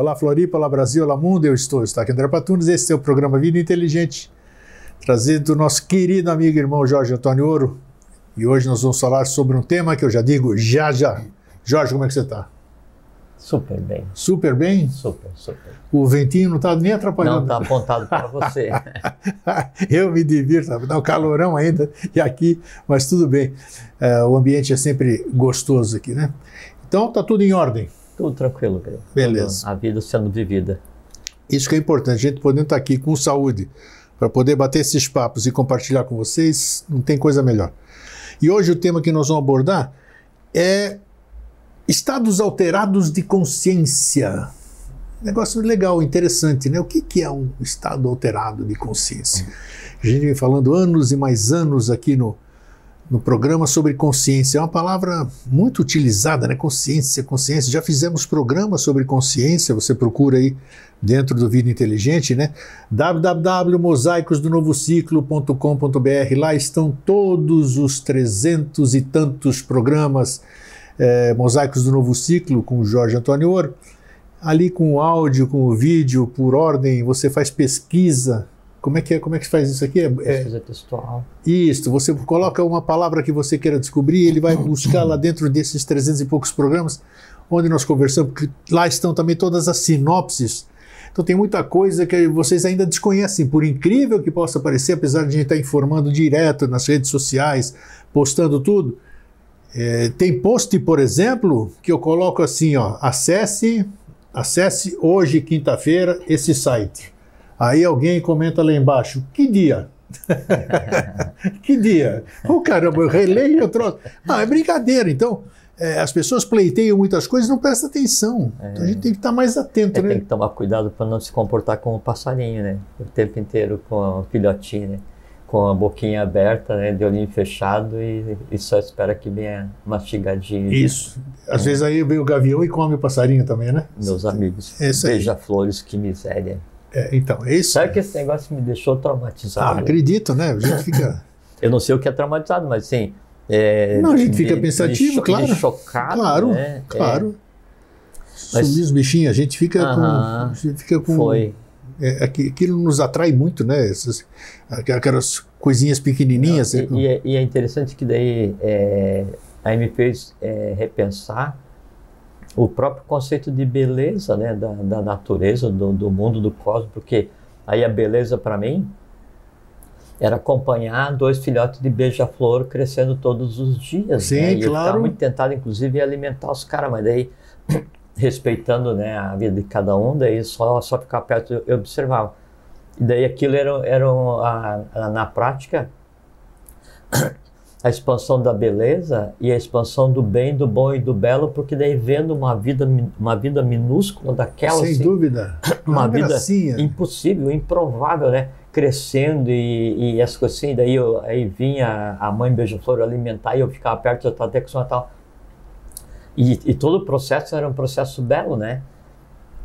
Olá Floripa, olá Brasil, olá mundo, estou aqui André Patunes, esse é o programa Vida Inteligente, trazido do nosso querido amigo e irmão Jorge Antônio Ouro. E hoje nós vamos falar sobre um tema que eu já digo já. Jorge, como é que você está? Super bem. Super bem? Super. O ventinho não está nem atrapalhando. Não, está apontado para você. Eu me divirto, dá um calorão ainda e aqui, mas tudo bem. O ambiente é sempre gostoso aqui, né? Então está tudo em ordem. Tudo tranquilo, cara. Beleza. A vida sendo vivida. Isso que é importante, a gente podendo estar aqui com saúde, para poder bater esses papos e compartilhar com vocês, não tem coisa melhor. E hoje o tema que nós vamos abordar é estados alterados de consciência. Negócio legal, interessante, né? O que é um estado alterado de consciência? A gente vem falando anos e mais anos aqui no programa sobre consciência. É uma palavra muito utilizada, né? Consciência. Já fizemos programas sobre consciência, você procura aí dentro do Vida Inteligente, né? www.mosaicosdonovociclo.com.br. Lá estão todos os 300 e tantos programas Mosaicos do Novo Ciclo, com o Jorge Antônio Ouro. Ali com o áudio, com o vídeo, por ordem, você faz pesquisa. Como é que faz isso aqui? Pesquisa textual. Isso, você coloca uma palavra que você queira descobrir, ele vai buscar lá dentro desses 300 e poucos programas, onde nós conversamos, porque lá estão também todas as sinopses. Então tem muita coisa que vocês ainda desconhecem, por incrível que possa parecer, apesar de a gente estar informando direto nas redes sociais, postando tudo. Tem post, por exemplo, que eu coloco assim, ó, acesse hoje, quinta-feira, esse site. Aí alguém comenta lá embaixo, que dia? Que dia? Caramba, eu releio e eu trouxe. É brincadeira. Então, as pessoas pleiteiam muitas coisas e não prestam atenção. Então a gente tem que estar mais atento, né? Tem que tomar cuidado para não se comportar como um passarinho, né? O tempo inteiro com o filhotinho, né? Com a boquinha aberta, né, de olhinho fechado e só espera que venha mastigadinho. Isso. Às vezes aí vem o gavião e come o passarinho também, né? Meus amigos. Beija-flores, que miséria. Então, é isso. Sabe que esse negócio me deixou traumatizado? Acredito, né? A gente fica... Eu não sei o que é traumatizado, mas assim... Não, a gente fica pensativo, claro. Chocado, claro, né? Claro. Sumir os bichinhos, a gente fica com... Foi. Aquilo nos atrai muito, né? Aquelas coisinhas pequenininhas. E é interessante que daí aí me fez repensar o próprio conceito de beleza, né? Da natureza, do mundo, do cosmos, porque aí a beleza para mim era acompanhar 2 filhotes de beija-flor crescendo todos os dias. Sim, né? E claro. eu ficava muito tentado, inclusive, em alimentar os caras, mas daí... respeitando, né, a vida de cada um, daí só ficar perto eu observava. E daí aquilo era na prática a expansão da beleza e a expansão do bem, do bom e do belo, porque daí vendo uma vida minúscula daquela, sem assim, dúvida, uma vida gracinha. impossível, improvável, né, crescendo e as coisas assim, daí aí vinha a mãe beija-flor alimentar e eu ficava perto, eu estava até com tal. E todo o processo era um processo belo, né?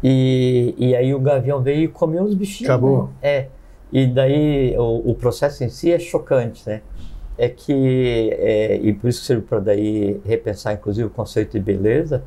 E aí o gavião veio e comeu os bichinhos. Acabou. Né? E daí o processo em si é chocante, né? E por isso que serve para daí repensar, inclusive, o conceito de beleza,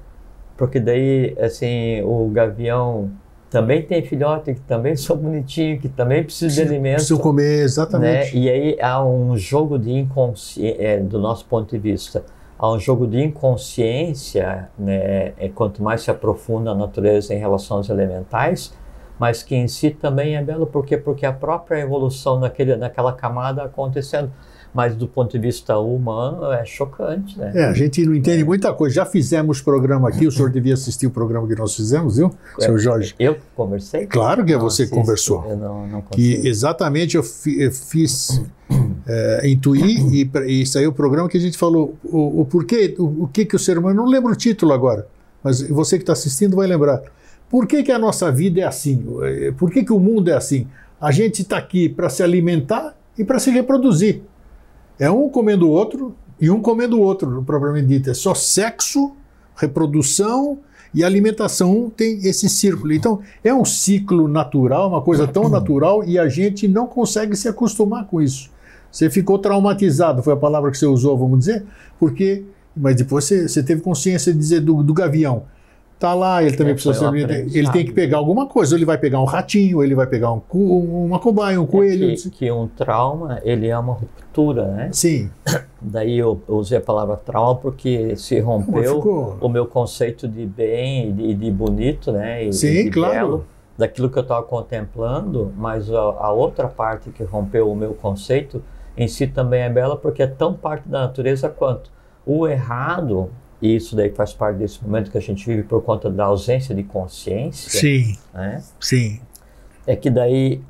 porque daí, assim, o gavião também tem filhote, que também são bonitinhos, que também precisam de alimento. Precisam comer, exatamente. Né? E aí há um jogo de inconsciência, do nosso ponto de vista, há um jogo de inconsciência, né, quanto mais se aprofunda a natureza em relação aos elementais, mas que em si também é belo, porque a própria evolução naquela camada acontecendo. Mas do ponto de vista humano é chocante, né? A gente não entende muita coisa. Já fizemos programa aqui, o senhor devia assistir o programa que nós fizemos, viu, senhor Jorge? Eu conversei? Claro que você conversou. Eu não consigo. Que exatamente eu fiz intuir e saiu o programa que a gente falou o porquê, o que o ser humano, não lembro o título agora, mas você que está assistindo vai lembrar. Por que a nossa vida é assim? Por que o mundo é assim? A gente está aqui para se alimentar e para se reproduzir. É um comendo o outro e um comendo o outro, propriamente dito. É só sexo, reprodução e alimentação, tem esse círculo. Então, é um ciclo natural, uma coisa tão natural, e a gente não consegue se acostumar com isso. Você ficou traumatizado, foi a palavra que você usou, vamos dizer, porque... Mas depois você teve consciência de dizer do gavião. Tá lá, ele também precisa ser. Ele tem que pegar alguma coisa, ele vai pegar um ratinho, ele vai pegar uma cobaia, um coelho. Que um trauma, ele é uma ruptura, né? Sim. Daí eu usei a palavra trauma porque se rompeu o meu conceito de bem e de bonito, né? E, sim, de claro. Belo, daquilo que eu estava contemplando, mas a outra parte que rompeu o meu conceito em si também é bela porque é tão parte da natureza quanto o errado. E isso daí faz parte desse momento que a gente vive por conta da ausência de consciência. Sim, né? sim. É que daí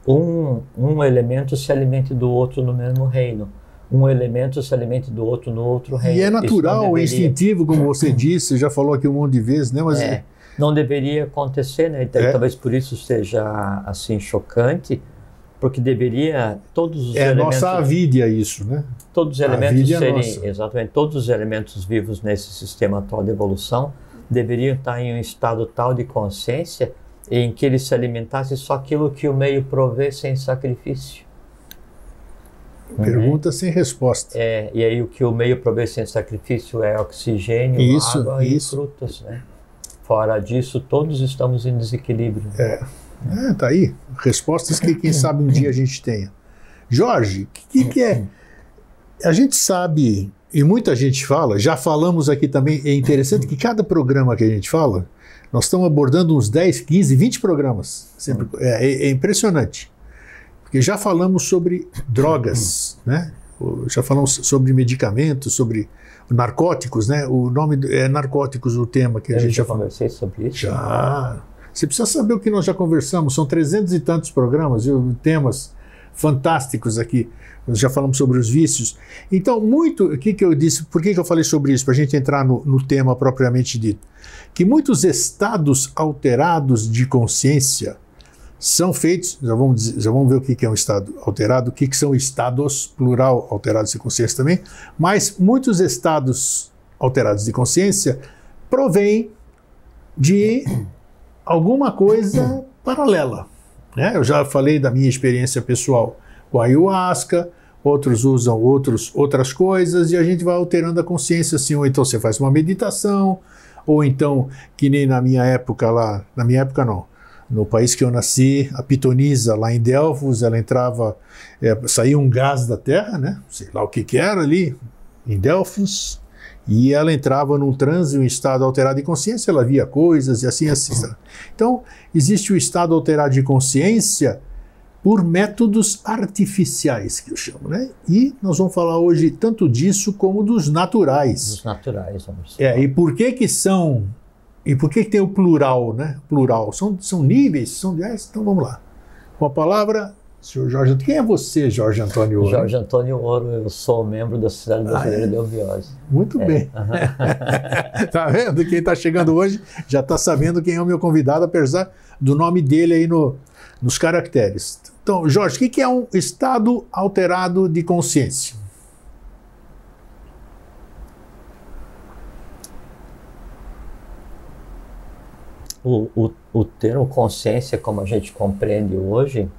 um elemento se alimente do outro no mesmo reino. Um elemento se alimente do outro no outro reino. E é natural, é instintivo, como você disse, já falou aqui um monte de vezes, né? Mas não deveria acontecer, né? Então, talvez por isso seja assim chocante, porque deveria todos os elementos... nossa avídia isso, né? Todos os elementos serem... Exatamente, todos os elementos vivos nesse sistema atual de evolução deveriam estar em um estado tal de consciência em que eles se alimentassem só aquilo que o meio provê sem sacrifício. Pergunta sem resposta. E aí o que o meio provê sem sacrifício é oxigênio, água e frutas, né? Fora disso, todos estamos em desequilíbrio. Tá aí. Respostas que quem sabe um dia a gente tenha. Jorge, o que é? A gente sabe, e muita gente fala, já falamos aqui também, é interessante que cada programa que a gente fala, nós estamos abordando uns 10, 15, 20 programas. Sempre, é impressionante. Porque já falamos sobre drogas, né? Já falamos sobre medicamentos, sobre narcóticos, né? O nome é narcóticos o tema que a gente já conversei sobre isso. Já. Você precisa saber o que nós já conversamos. São 300 e tantos programas, temas fantásticos aqui. Nós já falamos sobre os vícios. Então, o que eu disse? Por que eu falei sobre isso? Para a gente entrar no tema propriamente dito. Que muitos estados alterados de consciência são feitos, já vamos ver o que é um estado alterado, o que são estados, plural, alterados de consciência também, mas muitos estados alterados de consciência provêm de alguma coisa paralela. Né? Eu já falei da minha experiência pessoal com a ayahuasca, outros usam outras coisas, e a gente vai alterando a consciência assim, ou então você faz uma meditação, ou então, que nem na minha época lá, na minha época não, no país que eu nasci, a pitonisa lá em Delfos, ela entrava, saía um gás da terra, né? Sei lá o que era ali, em Delfos, e ela entrava num transe, um estado alterado de consciência, ela via coisas e assim. Então, existe o estado alterado de consciência por métodos artificiais, que eu chamo, né? E nós vamos falar hoje tanto disso como dos naturais. Dos naturais, vamos falar. E por que são... E por que tem o plural, né? Plural. São níveis, são 10. Então vamos lá. Com a palavra, senhor Jorge. Quem é você, Jorge Antônio Ouro? Jorge Antônio Ouro, eu sou membro da Sociedade Brasileira de Eubiose. Muito bem. Tá vendo? Quem está chegando hoje já está sabendo quem é o meu convidado, apesar do nome dele aí nos caracteres. Então, Jorge, o que é um estado alterado de consciência? O termo consciência, como a gente compreende hoje,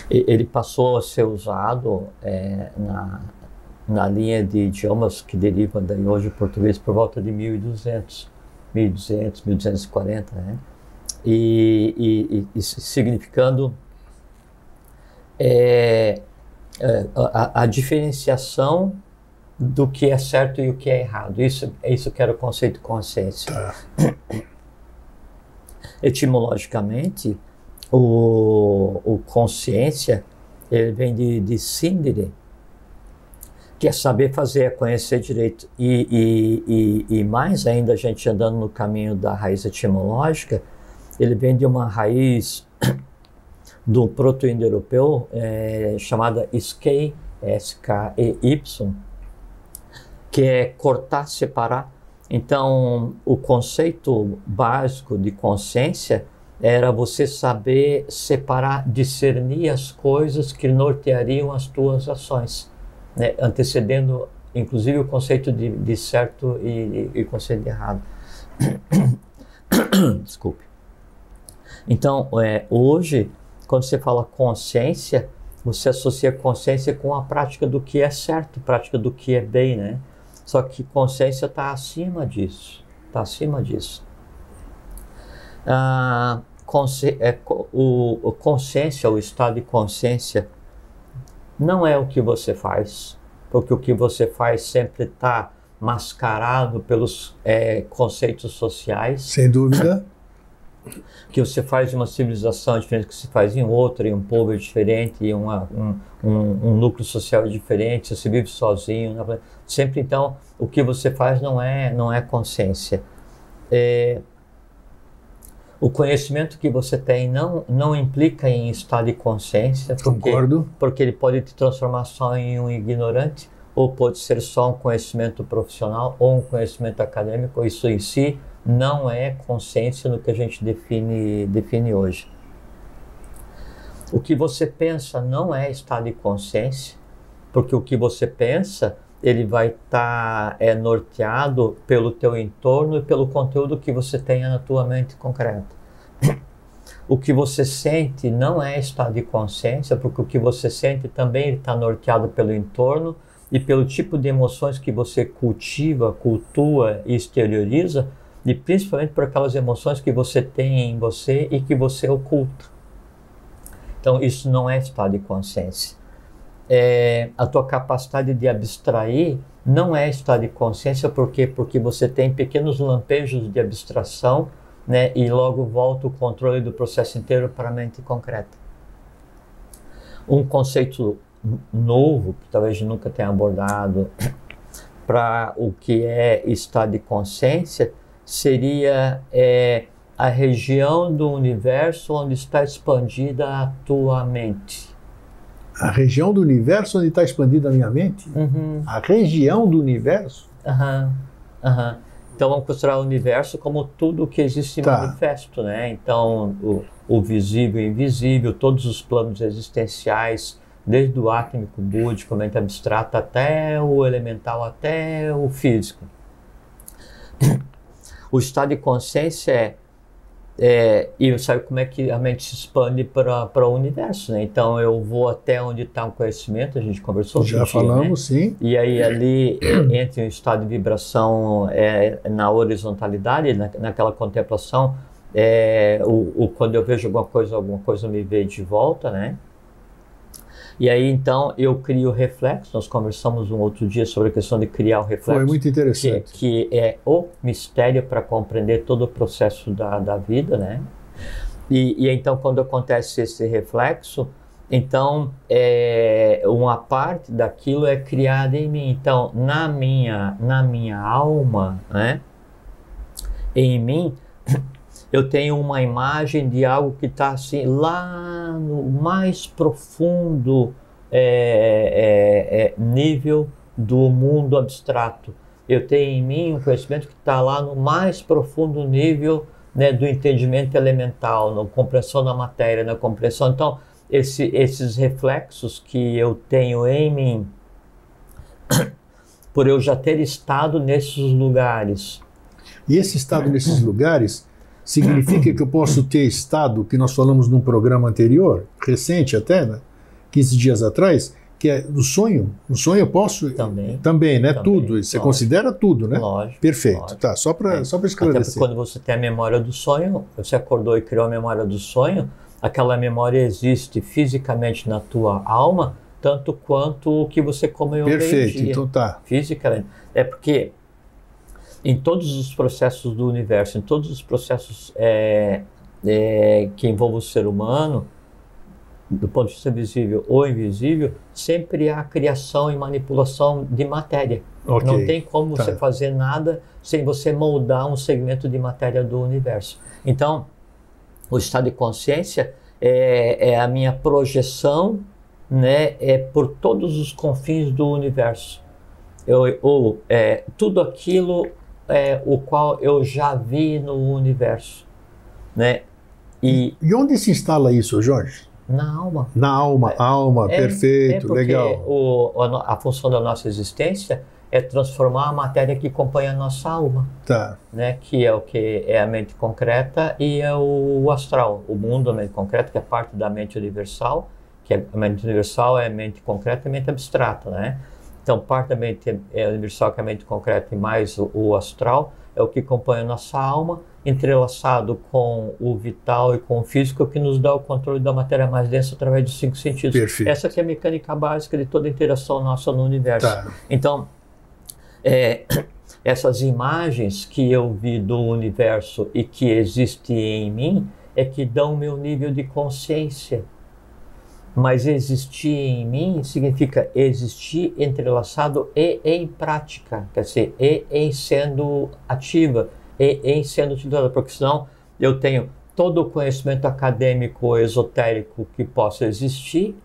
ele passou a ser usado na linha de idiomas que derivam daí hoje o português por volta de 1200, 1240, né? E significando a diferenciação do que é certo e o que é errado. Isso que era o conceito de consciência. Tá. Etimologicamente, o consciência, ele vem de sindire, que é saber fazer, é conhecer direito. E mais ainda, a gente andando no caminho da raiz etimológica, ele vem de uma raiz do proto-indo-europeu chamada skei, S-K-E-Y, que é cortar, separar. Então, o conceito básico de consciência era você saber separar, discernir as coisas que norteariam as tuas ações, né? Antecedendo, inclusive, o conceito de certo e conceito de errado. Desculpe. Então, hoje, quando você fala consciência, você associa consciência com a prática do que é certo, prática do que é bem, né? Só que consciência está acima disso. Está acima disso. Consciência, o estado de consciência, não é o que você faz, porque o que você faz sempre está mascarado pelos conceitos sociais. Sem dúvida. Que você faz em uma civilização diferente, que se faz em outra, em um povo é diferente, em um núcleo social é diferente, você vive sozinho. Sempre, então, o que você faz não é consciência. O conhecimento que você tem não implica em estado de consciência, porque ele pode te transformar só em um ignorante, ou pode ser só um conhecimento profissional ou um conhecimento acadêmico. Isso em si não é consciência no que a gente define hoje. O que você pensa não é estado de consciência, porque o que você pensa, ele vai estar norteado pelo teu entorno e pelo conteúdo que você tenha na tua mente concreta. O que você sente não é estado de consciência, porque o que você sente também está norteado pelo entorno e pelo tipo de emoções que você cultua e exterioriza, e principalmente por aquelas emoções que você tem em você e que você oculta. Então isso não é estado de consciência. A tua capacidade de abstrair não é estado de consciência, porque você tem pequenos lampejos de abstração, né, e logo volta o controle do processo inteiro para a mente concreta. Um conceito novo, que talvez nunca tenha abordado, para o que é estado de consciência, seria a região do universo onde está expandida a tua mente. A região do universo onde está expandida a minha mente? Uhum. A região do universo? Então vamos considerar o universo como tudo que existe manifesto, né? Então o visível e invisível, todos os planos existenciais, desde o átmico, búdico, mente abstrata, até o elemental, até o físico. O estado de consciência e sabe como é que a mente se expande para o universo, né? Então eu vou até onde está o conhecimento, a gente conversou. Já falamos, né? Sim. E aí ali entre um estado de vibração na horizontalidade, naquela contemplação, quando eu vejo alguma coisa me vê de volta, né? E aí, então, eu crio o reflexo. Nós conversamos um outro dia sobre a questão de criar o reflexo. Foi muito interessante. Que é o mistério para compreender todo o processo da vida, né? E então, quando acontece esse reflexo, então, uma parte daquilo é criada em mim. Então, na minha alma, né? Em mim, eu tenho uma imagem de algo que está assim, lá no mais profundo nível do mundo abstrato. Eu tenho em mim um conhecimento que está lá no mais profundo nível, né, do entendimento elemental, na compreensão da matéria, na compreensão. Então, esses reflexos que eu tenho em mim, por eu já ter estado nesses lugares. E esse estado nesses lugares significa que eu posso ter estado, que nós falamos num programa anterior, recente até, né? 15 dias atrás, que é do sonho. No sonho eu posso... Também, né? Também, tudo. Você considera tudo, né? Lógico. Perfeito. Lógico. Tá, só para esclarecer. Até porque quando você tem a memória do sonho, você acordou e criou a memória do sonho, aquela memória existe fisicamente na tua alma, tanto quanto o que você comeu meio-dia. Perfeito, então tá. Fisicamente. É porque em todos os processos do universo, em todos os processos que envolvem o ser humano, do ponto de vista visível ou invisível, sempre há criação e manipulação de matéria. Okay. Não tem como você fazer nada sem você moldar um segmento de matéria do universo. Então, o estado de consciência é a minha projeção, né, por todos os confins do universo. Tudo aquilo o qual eu já vi no universo, né? E onde se instala isso, Jorge? Na alma. Na alma, perfeito, legal. A função da nossa existência é transformar a matéria que compõe a nossa alma, né? Que é o que é a mente concreta e é o astral, o mundo da mente concreta, que é parte da mente universal, que a mente universal é a mente concreta e a mente abstrata, né? Então, parte da mente universal, que é a mente concreta, e mais o astral, é o que compõe a nossa alma, entrelaçado com o vital e com o físico, que nos dá o controle da matéria mais densa através dos 5 sentidos. Perfeito. Essa que é a mecânica básica de toda a interação nossa no universo. Tá. Então, essas imagens que eu vi do universo e que existem em mim é que dão o meu nível de consciência. Mas existir em mim significa existir entrelaçado e em prática, quer dizer, e em sendo ativa, e em sendo utilizada, porque senão eu tenho todo o conhecimento acadêmico, esotérico que possa existir,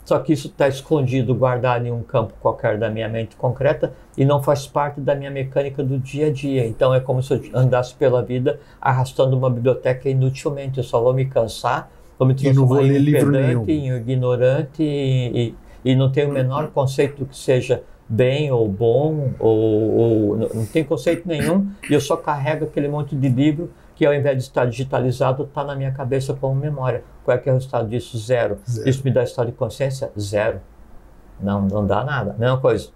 só que isso está escondido, guardado em um campo qualquer da minha mente concreta e não faz parte da minha mecânica do dia a dia. Então é como se eu andasse pela vida arrastando uma biblioteca inutilmente, eu só vou me cansar, vou me transformar em pedante, em ignorante e não tenho o menor conceito do que seja bem ou bom, ou não tem conceito nenhum, e eu só carrego aquele monte de livro que ao invés de estar digitalizado, está na minha cabeça como memória. Qual é que é o resultado disso? Zero. Isso me dá estado de consciência? Zero. Não dá nada. Mesma coisa.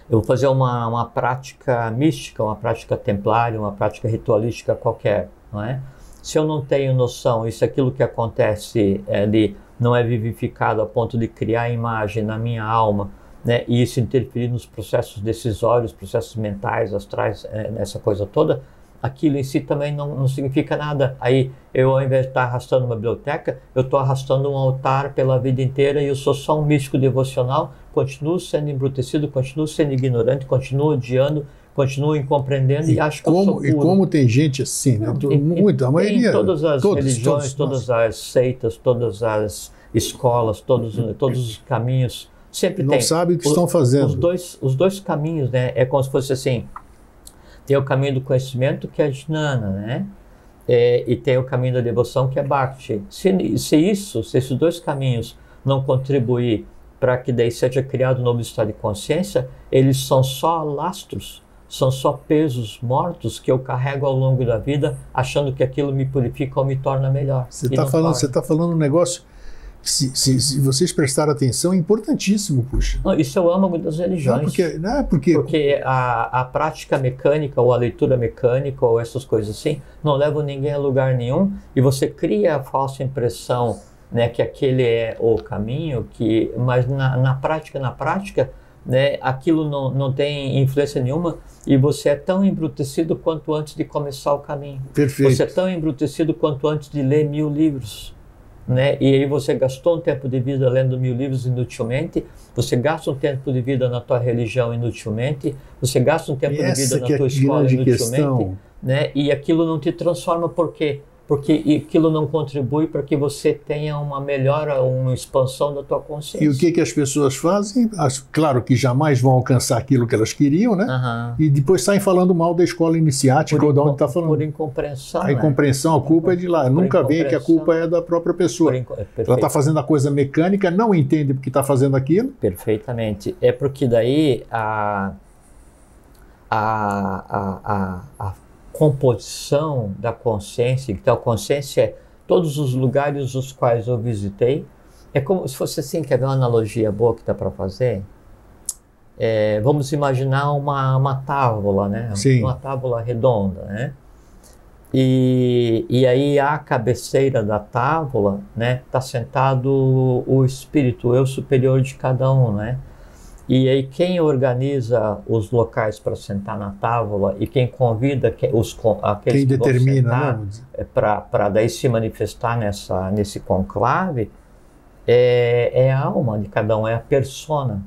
Eu vou fazer uma prática mística, uma prática templária, uma prática ritualística qualquer, não é? Se eu não tenho noção, e se aquilo que acontece ali não é vivificado a ponto de criar imagem na minha alma, né, e isso interferir nos processos decisórios, processos mentais, astrais, nessa coisa toda, aquilo em si também não significa nada. Aí eu, ao invés de estar arrastando uma biblioteca, eu estou arrastando um altar pela vida inteira e eu sou só um místico devocional, continuo sendo embrutecido, continuo sendo ignorante, continuo odiando, continuo incompreendendo e acho que eu sou puro. E como tem gente assim, né? Muito, a maioria. Em todas as religiões, todas as seitas, todas as escolas, todos os caminhos, sempre tem. Não sabe o que estão fazendo. Os dois caminhos, né? É como se fosse assim, tem o caminho do conhecimento, que é Jnana, né? E tem o caminho da devoção, que é Bhakti. Se esses dois caminhos não contribuir para que daí seja criado um novo estado de consciência, eles são só lastros, são só pesos mortos que eu carrego ao longo da vida, achando que aquilo me purifica ou me torna melhor. Você está falando um negócio, se vocês prestarem atenção, é importantíssimo, puxa. Não, isso é o âmago das religiões. Porque a prática mecânica, ou a leitura mecânica, ou essas coisas assim, não levam ninguém a lugar nenhum, e você cria a falsa impressão, né, que aquele é o caminho, mas na prática, né, aquilo não tem influência nenhuma, e você é tão embrutecido quanto antes de começar o caminho. Perfeito. Você é tão embrutecido quanto antes de ler 1000 livros. Né? E aí você gastou um tempo de vida lendo 1000 livros inutilmente, você gasta um tempo de vida na tua religião inutilmente, você gasta um tempo de vida na tua escola inutilmente, né? E aquilo não te transforma. Por quê? Porque aquilo não contribui para que você tenha uma melhora, uma expansão da tua consciência. E o que as pessoas fazem? Claro que jamais vão alcançar aquilo que elas queriam, né? Uhum. E depois saem falando mal da escola iniciática ou de onde está falando. Por incompreensão. A incompreensão, a culpa é de lá. Nunca vê que a culpa é da própria pessoa. Ela está fazendo a coisa mecânica, não entende porque está fazendo aquilo. Perfeitamente. É porque daí a composição da consciência, então a consciência é todos os lugares os quais eu visitei, é como se fosse assim, quer ver uma analogia boa que dá para fazer? Vamos imaginar uma tábua, né? Sim. Uma tábua redonda, né? E aí à cabeceira da tábua, né, está sentado o espírito, o eu superior de cada um, né? E aí quem organiza os locais para sentar na tábua e quem convida aqueles quem que determina, vão sentar para daí se manifestar nesse conclave é a alma de cada um, é a persona.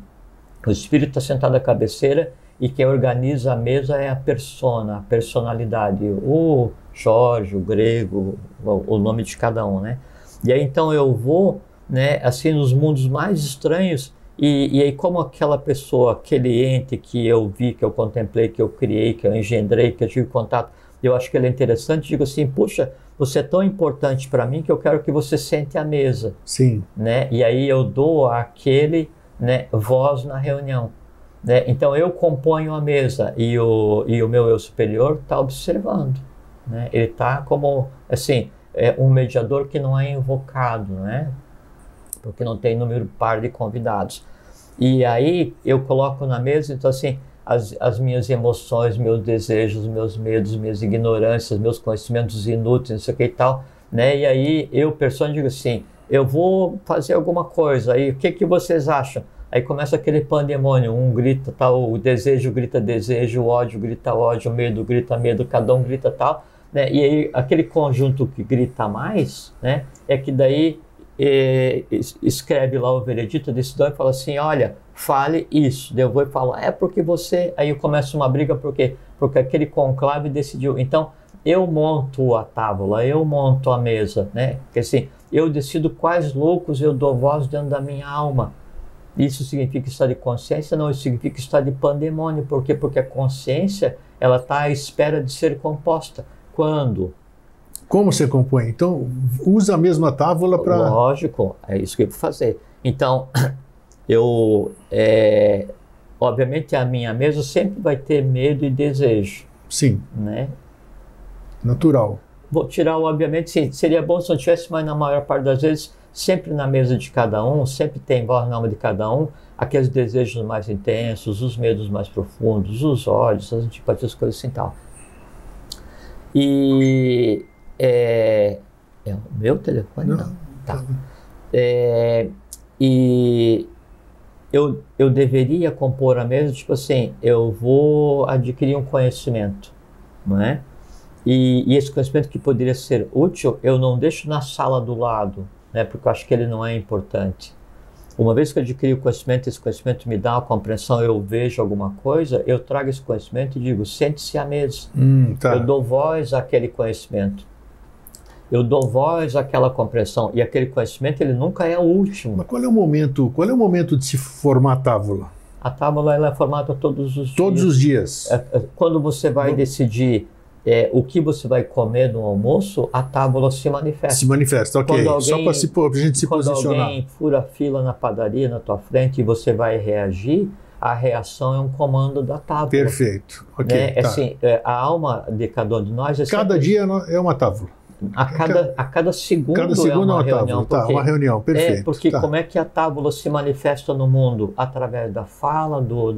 O espírito está sentado à cabeceira e quem organiza a mesa é a persona, a personalidade, o Jorge, o grego, o nome de cada um, né? E aí então eu vou, né, assim, nos mundos mais estranhos. E aí como aquela pessoa, aquele ente que eu vi, que eu contemplei, que eu criei, que eu engendrei, que eu tive contato, eu acho que ele é interessante, digo assim, puxa, você é tão importante para mim que eu quero que você sente à mesa. Sim. Né? E aí eu dou àquele, né, voz na reunião. Né? Então eu componho a mesa e o meu eu superior está observando. Né? Ele está como, assim, um mediador que não é invocado, né? Porque não tem número par de convidados. E aí eu coloco na mesa, então assim, as minhas emoções, meus desejos, meus medos, minhas ignorâncias, meus conhecimentos inúteis, não sei o que e tal, né? E aí eu, pessoa, digo assim, eu vou fazer alguma coisa, aí o que vocês acham? Aí começa aquele pandemônio, um grita tal, o desejo grita desejo, o ódio grita ódio, o medo grita medo, cada um grita tal, né? E aí aquele conjunto que grita mais, né? É que daí escreve lá o veredito, a decisão e fala assim, olha, fale isso. Daí eu vou e falo, é porque você... Aí começa uma briga, por quê? Porque aquele conclave decidiu. Então, eu monto a tábua, eu monto a mesa, né? Porque assim, eu decido quais loucos eu dou voz dentro da minha alma. Isso significa estado de consciência? Não, isso significa estado de pandemônio. Por quê? Porque a consciência, ela está à espera de ser composta. Quando? Como você compõe? Então, usa a mesma tábua para... Lógico, é isso que eu vou fazer. Então, obviamente a minha mesa sempre vai ter medo e desejo. Sim. Né? Natural. Vou tirar, obviamente, sim, seria bom se não tivesse, mas na maior parte das vezes, sempre na mesa de cada um, sempre tem voz na alma de cada um, aqueles desejos mais intensos, os medos mais profundos, os ódios, as antipatias, coisas assim e tal. E... é o meu telefone? Não. Tá. E eu deveria compor a mesa, tipo assim, eu vou adquirir um conhecimento, não é? E esse conhecimento que poderia ser útil, eu não deixo na sala do lado, né? Porque eu acho que ele não é importante. Uma vez que eu adquiri o conhecimento, esse conhecimento me dá uma compreensão, eu vejo alguma coisa, eu trago esse conhecimento e digo, sente-se à mesa. Tá. Eu dou voz àquele conhecimento. Eu dou voz àquela compreensão. E aquele conhecimento, ele nunca é o último. Mas qual é o momento de se formar a tábua? A tábua, ela é formada todos os dias. Todos os dias. Quando você vai decidir o que você vai comer no almoço, a tábua se manifesta. Se manifesta, ok. Só para a gente se posicionar. Quando alguém fura a fila na padaria, na tua frente, e você vai reagir, a reação é um comando da tábua. Perfeito, ok. Né? Tá. Assim, a alma de cada um de nós... Cada dia é uma tábua. A cada segundo é uma reunião. Tá, uma reunião, perfeito. Porque como é que a tábua se manifesta no mundo? Através da fala, do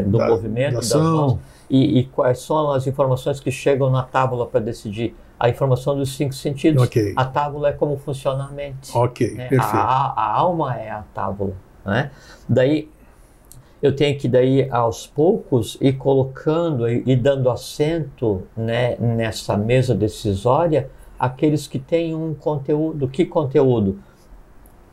movimento, das mãos. E quais são as informações que chegam na tábua para decidir? A informação dos 5 sentidos. Okay. A tábua é como funciona a mente. Ok, né? perfeito. A alma é a tábua. Né? Daí, eu tenho que aos poucos ir colocando e dando assento, né, nessa mesa decisória aqueles que têm um conteúdo. Que conteúdo?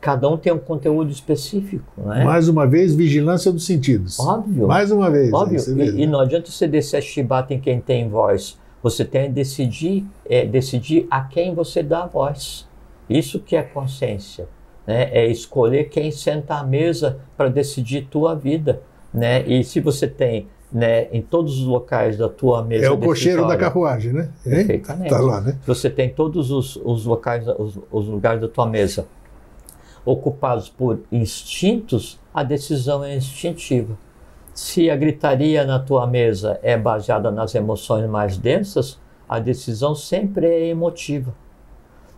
Cada um tem um conteúdo específico, né? Mais uma vez, vigilância dos sentidos. Óbvio. Mais uma vez. Óbvio. E não adianta você descer a chibata em quem tem voz. Você tem que decidir a quem você dá a voz. Isso que é consciência. Né? É escolher quem senta à mesa para decidir tua vida. Né? E se você tem, né, em todos os locais da tua mesa... É o cocheiro da carruagem, né? Perfeitamente. Tá lá, né? Se você tem todos os locais, os lugares da tua mesa ocupados por instintos, a decisão é instintiva. Se a gritaria na tua mesa é baseada nas emoções mais densas, a decisão sempre é emotiva.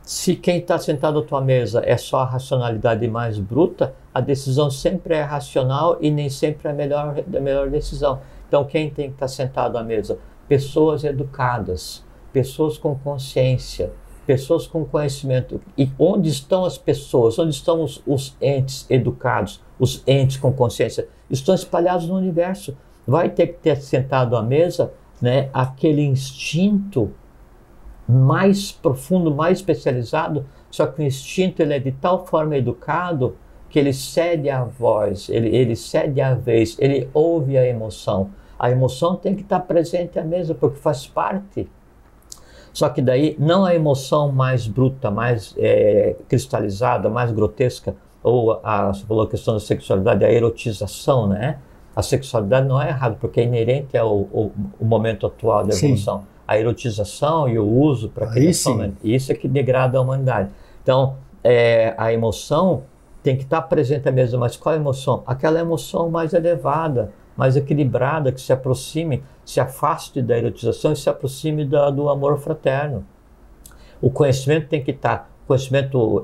Se quem está sentado à tua mesa é só a racionalidade mais bruta, a decisão sempre é racional e nem sempre é a melhor decisão. Então, quem tem que estar sentado à mesa? Pessoas educadas, pessoas com consciência, pessoas com conhecimento. E onde estão as pessoas? Onde estão os entes educados, os entes com consciência? Estão espalhados no universo. Vai ter que ter sentado à mesa, né, aquele instinto mais profundo, mais especializado, só que o instinto ele é de tal forma educado que ele cede a voz, ele cede a vez, ele ouve a emoção. A emoção tem que estar presente à mesa porque faz parte. Só que daí não a emoção mais bruta, mais cristalizada, mais grotesca, ou você falou a questão da sexualidade, a erotização, né? A sexualidade não é errado porque é inerente ao momento atual da evolução. Sim. A erotização e o uso para criação, isso é que degrada a humanidade. Então, a emoção tem que estar presente à mesa, mas qual emoção? Aquela emoção mais elevada, mais equilibrada, que se aproxime, se afaste da erotização e se aproxime do amor fraterno. O conhecimento tem que estar, conhecimento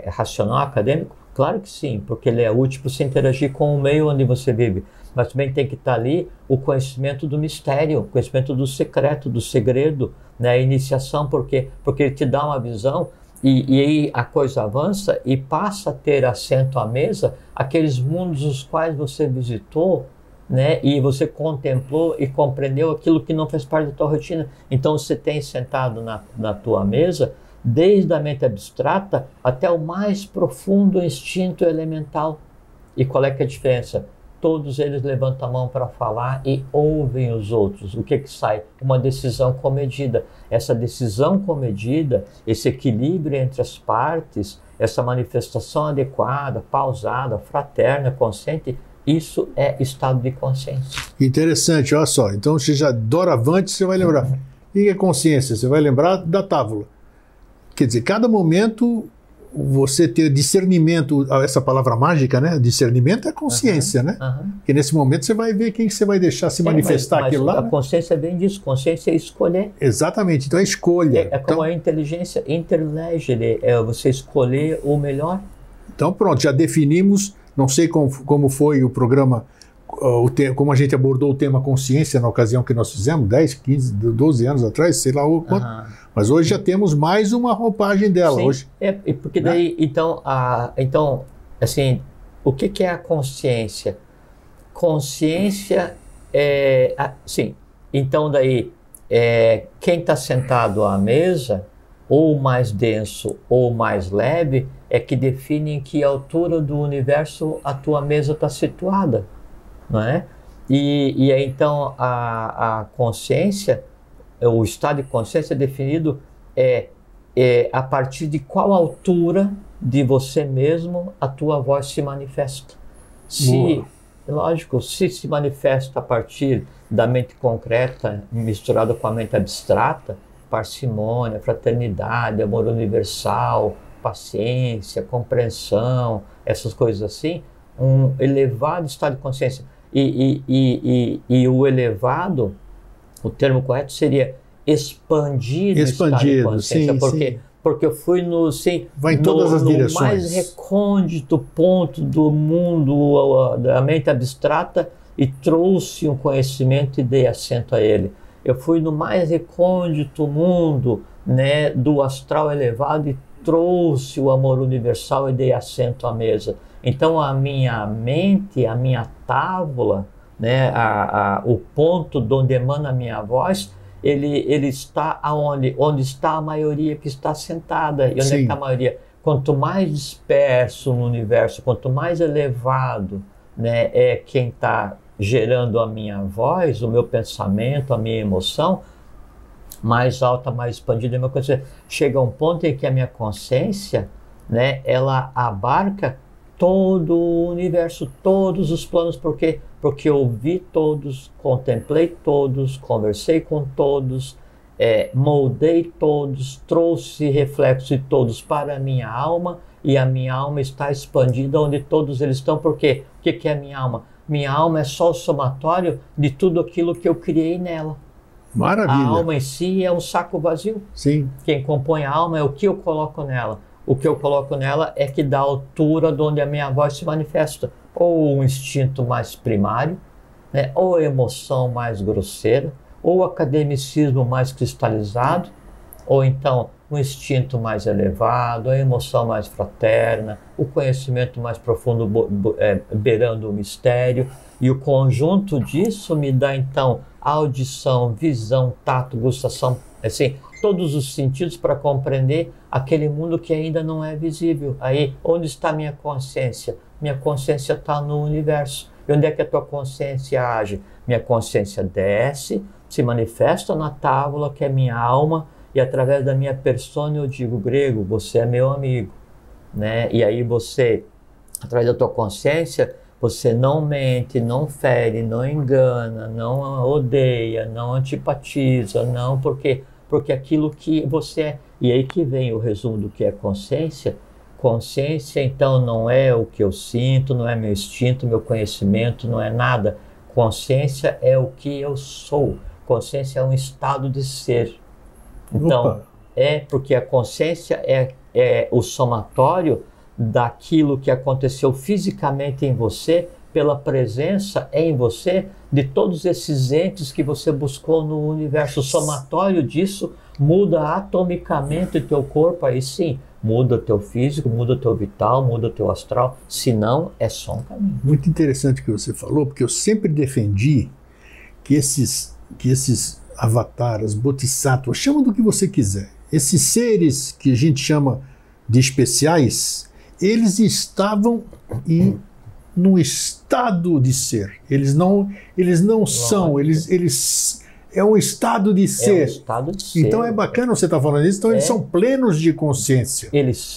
racional, acadêmico, Claro que sim, porque ele é útil para você interagir com o meio onde você vive. Mas também tem que estar ali o conhecimento do mistério, o conhecimento do secreto, do segredo, né? A iniciação, porque ele te dá uma visão e aí a coisa avança e passa a ter assento à mesa aqueles mundos os quais você visitou, né? E você contemplou e compreendeu aquilo que não faz parte da tua rotina. Então você tem sentado na tua mesa, desde a mente abstrata até o mais profundo instinto elemental. E qual é que é a diferença? Todos eles levantam a mão para falar e ouvem os outros. O que sai? Uma decisão comedida. Essa decisão comedida, esse equilíbrio entre as partes, essa manifestação adequada, pausada, fraterna, consciente, isso é estado de consciência. Interessante, olha só. Então, você já doravante, você vai lembrar. O que é consciência? Você vai lembrar da tábua. Quer dizer, cada momento você ter discernimento, essa palavra mágica, né? Discernimento é consciência, né? Porque nesse momento você vai ver quem você vai deixar se manifestar mas aquilo lá. A consciência vem disso, consciência é escolher. Exatamente, então é escolha. É como a inteligência interlegere, é você escolher o melhor. Então pronto, já definimos, não sei como foi o programa, como a gente abordou o tema consciência na ocasião que nós fizemos, 10, 15, 12 anos atrás, sei lá o quanto. Mas hoje já temos mais uma roupagem dela. Sim, hoje, porque daí, né? Então, assim, o que é a consciência? Consciência sim, então daí, quem está sentado à mesa, ou mais denso ou mais leve, é que define em que altura do universo a tua mesa está situada, não é? E aí, então, a consciência, o estado de consciência é definido a partir de qual altura de você mesmo a tua voz se manifesta. Lógico, se manifesta a partir da mente concreta misturada com a mente abstrata, parcimônia, fraternidade, amor universal, paciência, compreensão, essas coisas assim, um elevado estado de consciência. E o elevado, o termo correto seria expandido estado de consciência, sim. Porque eu fui vai em todas as direções. Mais recôndito ponto do mundo, da mente abstrata, e trouxe um conhecimento e dei assento a ele. Eu fui no mais recôndito mundo, né, do astral elevado e trouxe o amor universal e dei assento à mesa. Então a minha mente, a minha tábua, né, o ponto de onde emana a minha voz, ele está onde está a maioria que está sentada. E onde é que está a maioria? Quanto mais disperso no universo, quanto mais elevado, né, é quem está gerando a minha voz, o meu pensamento, a minha emoção, mais alta, mais expandida é a minha consciência. Chega um ponto em que a minha consciência, né, ela abarca todo o universo, todos os planos. Por quê? Porque eu vi todos, contemplei todos, conversei com todos, moldei todos, trouxe reflexos de todos para a minha alma, e a minha alma está expandida onde todos eles estão. Por quê? O que é a minha alma? Minha alma é só o somatório de tudo aquilo que eu criei nela. Maravilha. A alma em si é um saco vazio. Sim. Quem compõe a alma é o que eu coloco nela. O que eu coloco nela é que dá a altura de onde a minha voz se manifesta. Ou um instinto mais primário, né? Ou a emoção mais grosseira, ou o academicismo mais cristalizado, ou então um instinto mais elevado, a emoção mais fraterna, o conhecimento mais profundo beirando o mistério. E o conjunto disso me dá então audição, visão, tato, gustação, assim, todos os sentidos para compreender aquele mundo que ainda não é visível. Aí, onde está minha consciência? Minha consciência está no universo. E onde é que a tua consciência age? Minha consciência desce, se manifesta na tábua, que é minha alma, e através da minha persona eu digo, grego, você é meu amigo, né? E aí você, através da tua consciência, você não mente, não fere, não engana, não odeia, não antipatiza, não, porque aquilo que você é. E aí que vem o resumo do que é consciência. Consciência, então, não é o que eu sinto, não é meu instinto, meu conhecimento, não é nada. Consciência é o que eu sou. Consciência é um estado de ser. Então, porque a consciência é o somatório daquilo que aconteceu fisicamente em você, pela presença em você de todos esses entes que você buscou no universo. O somatório disso muda atomicamente o teu corpo, aí sim, muda o teu físico, muda o teu vital, muda o teu astral, senão é só um caminho. Muito interessante o que você falou, porque eu sempre defendi que esses avataras, bodhisattvas, chama do que você quiser, esses seres que a gente chama de especiais, eles estavam num estado de ser. Eles não são, eles é um estado de ser. É um estado de ser. Então é bacana você estar falando isso. Então eles são plenos de consciência. Eles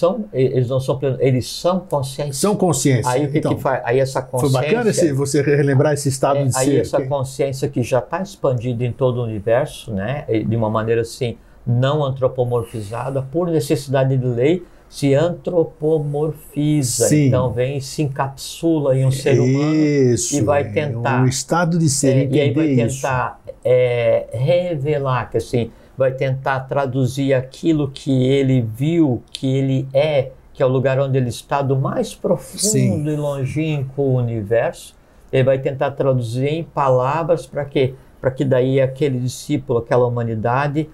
não são plenos, eles são consciência. São consciência. Aí o que faz? Aí essa consciência. Foi bacana você relembrar esse estado de ser. Aí essa consciência que já está expandida em todo o universo, né? De uma maneira assim não antropomorfizada, por necessidade de lei, se antropomorfiza. Sim. Então vem e se encapsula em um ser humano e vai tentar. Um estado de ser, e aí vai tentar revelar, que assim, vai tentar traduzir aquilo que ele viu, que ele que é o lugar onde ele está, do mais profundo Sim. e longínquo universo. Ele vai tentar traduzir em palavras para quê? Para que daí aquele discípulo, aquela humanidade,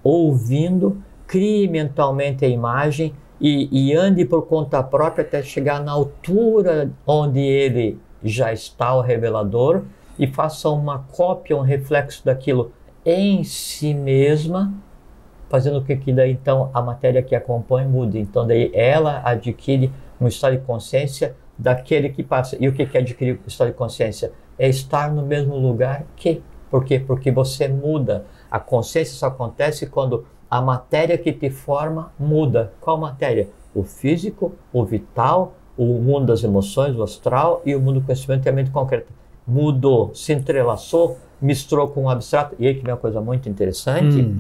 ouvindo, crie mentalmente a imagem e ande por conta própria até chegar na altura onde ele já está, o revelador, e faça uma cópia, um reflexo daquilo em si mesma, fazendo com que daí então a matéria que acompanha mude. Então daí ela adquire um estado de consciência daquele que passa. E o que é adquirir o estado de consciência? É estar no mesmo lugar que. Por quê? Porque você muda. A consciência só acontece quando a matéria que te forma muda. Qual matéria? O físico, o vital, o mundo das emoções, o astral, e o mundo do conhecimento e a mente concreta. Mudou, se entrelaçou, misturou com o abstrato. E aí que vem uma coisa muito interessante,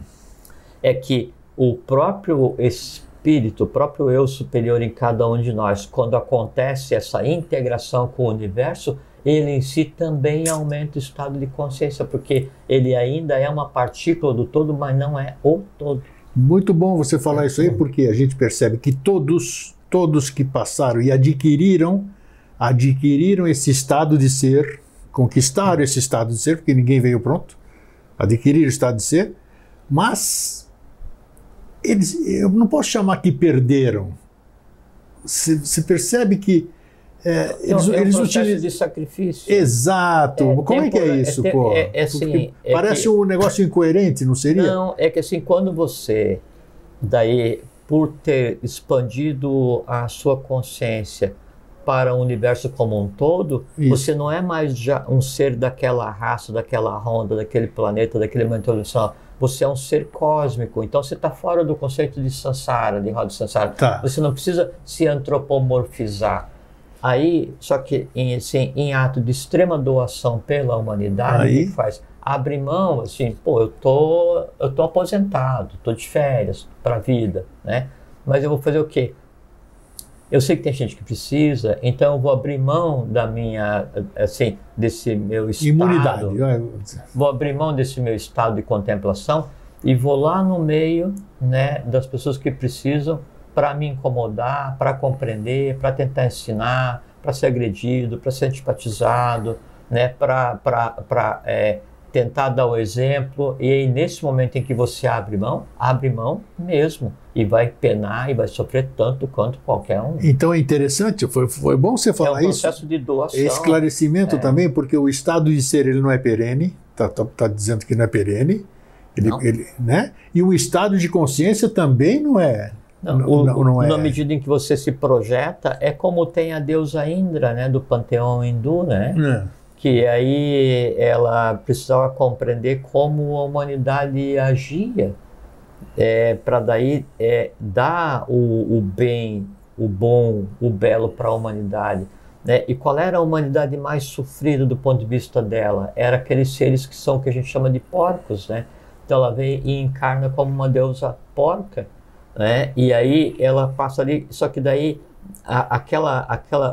é que o próprio espírito, o próprio eu superior em cada um de nós, quando acontece essa integração com o universo, ele em si também aumenta o estado de consciência, porque ele ainda é uma partícula do todo, mas não é o todo. Muito bom você falar isso aí, porque a gente percebe que todos que passaram e adquiriram esse estado de ser, conquistaram esse estado de ser, porque ninguém veio pronto, adquiriram o estado de ser, mas eu não posso chamar que perderam. Você percebe que eles um processo de sacrifício. Exato. Como é que é isso, pô? Assim, parece um negócio incoerente, não seria? Não, é que assim, quando você, daí, por ter expandido a sua consciência para o universo como um todo, você não é mais já um ser daquela raça, daquela ronda, daquele planeta, daquele momento evolucional. Você é um ser cósmico, então você está fora do conceito de samsara, de roda de samsara. Tá. Você não precisa se antropomorfizar. Aí, só que em ato de extrema doação pela humanidade, o que faz? Abre mão, assim, pô, eu tô aposentado, tô de férias para a vida, né? Mas eu vou fazer o quê? Eu sei que tem gente que precisa, então eu vou abrir mão da minha, assim, desse meu estado. Imunidade. Vou abrir mão desse meu estado de contemplação e vou lá no meio, né, das pessoas que precisam, para me incomodar, para compreender, para tentar ensinar, para ser agredido, para ser antipatizado, né, para tentar dar o exemplo. E aí, nesse momento em que você abre mão mesmo, e vai penar e vai sofrer tanto quanto qualquer um. Então é interessante, foi bom você falar isso. É um processo de doação. Esclarecimento também, porque o estado de ser ele não é perene, tá dizendo que não é perene, ele, né? E o estado de consciência também não é. Não é. Na medida em que você se projeta, é como tem a deusa Indra, né, do panteão hindu, né? Que aí ela precisava compreender como a humanidade agia, para daí dar o bem, o bom, o belo para a humanidade. Né? E qual era a humanidade mais sofrida do ponto de vista dela? Era aqueles seres que são o que a gente chama de porcos, né? Então ela vem e encarna como uma deusa porca, né? E aí ela passa ali, só que daí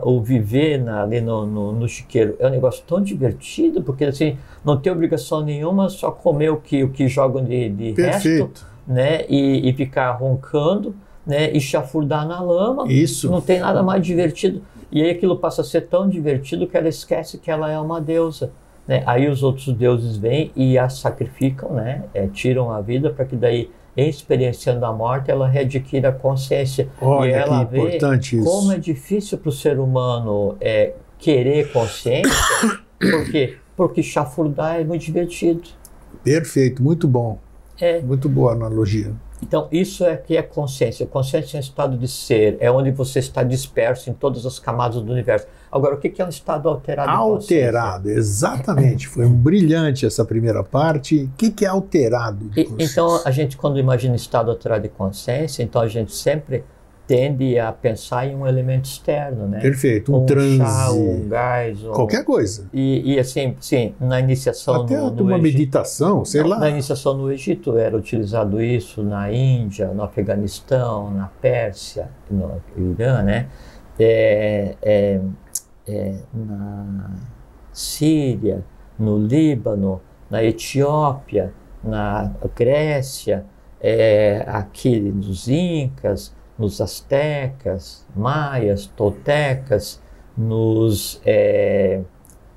o viver ali no chiqueiro é um negócio tão divertido, porque assim, não tem obrigação nenhuma, só comer o que jogam de resto, né? E ficar roncando, né, e chafurdar na lama. Isso. Não tem nada mais divertido. E aí aquilo passa a ser tão divertido que ela esquece que ela é uma deusa. Né? Aí os outros deuses vêm e a sacrificam, né? Tiram a vida para que daí, experienciando a morte, ela readquira a consciência. Olha, e ela que importante vê isso. como é difícil para o ser humano querer consciência. Por quê? Porque chafurdar é muito divertido. Perfeito, muito bom. Muito boa analogia. Então, isso é que é consciência. Consciência é um estado de ser, é onde você está disperso em todas as camadas do universo. Agora, o que é um estado alterado de consciência? Alterado, exatamente. Foi brilhante essa primeira parte. O que é alterado de consciência? Então, a gente, quando imagina estado alterado de consciência, então a gente sempre tende a pensar em um elemento externo, né? Perfeito, um transe, chá, um gás, qualquer coisa. E assim, sim, na iniciação até no uma Egito, meditação, sei lá. Na iniciação no Egito era utilizado isso, na Índia, no Afeganistão, na Pérsia, no Irã, né? Na Síria, no Líbano, na Etiópia, na Grécia, aqui nos Incas, nos astecas, maias, toltecas, nos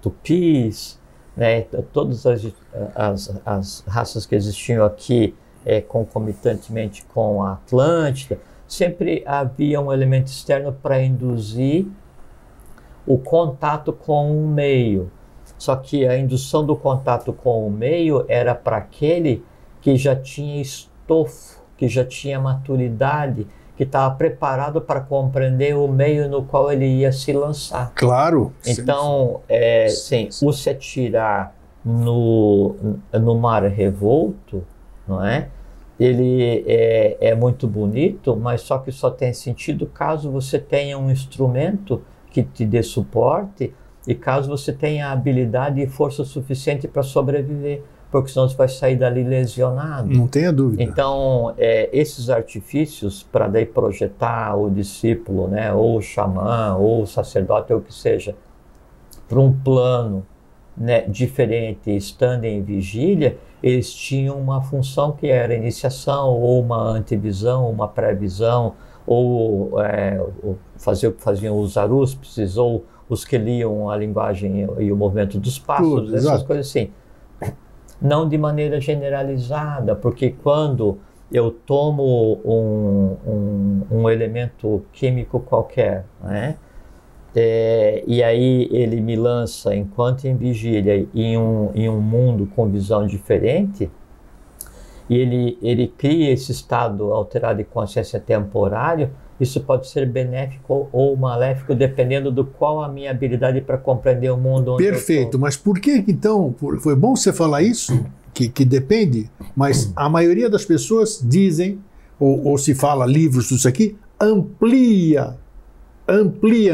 tupis, né? Todas as raças que existiam aqui concomitantemente com a Atlântida, sempre havia um elemento externo para induzir o contato com o meio. Só que a indução do contato com o meio era para aquele que já tinha estofo, que já tinha maturidade, que estava preparado para compreender o meio no qual ele ia se lançar. Claro. Então, sim, o se atirar no mar revolto, não é? Ele é muito bonito, mas só que só tem sentido caso você tenha um instrumento que te dê suporte e caso você tenha habilidade e força suficiente para sobreviver, porque senão você vai sair dali lesionado. Não tenha dúvida. Então, esses artifícios para daí projetar o discípulo, né, ou o xamã, ou o sacerdote, ou o que seja, para um plano, né, diferente, estando em vigília, eles tinham uma função que era iniciação, ou uma antevisão, uma previsão, ou fazer o que faziam os arúspices, ou os que liam a linguagem e o movimento dos pássaros, essas exato. coisas assim. Não de maneira generalizada, porque quando eu tomo um elemento químico qualquer, né, e aí ele me lança, enquanto em vigília, em um mundo com visão diferente, e ele cria esse estado alterado de consciência temporário, isso pode ser benéfico ou maléfico, dependendo do qual a minha habilidade para compreender o mundo onde Perfeito, mas por que então, foi bom você falar isso, que depende, mas a maioria das pessoas dizem, ou se fala livros disso aqui, amplia,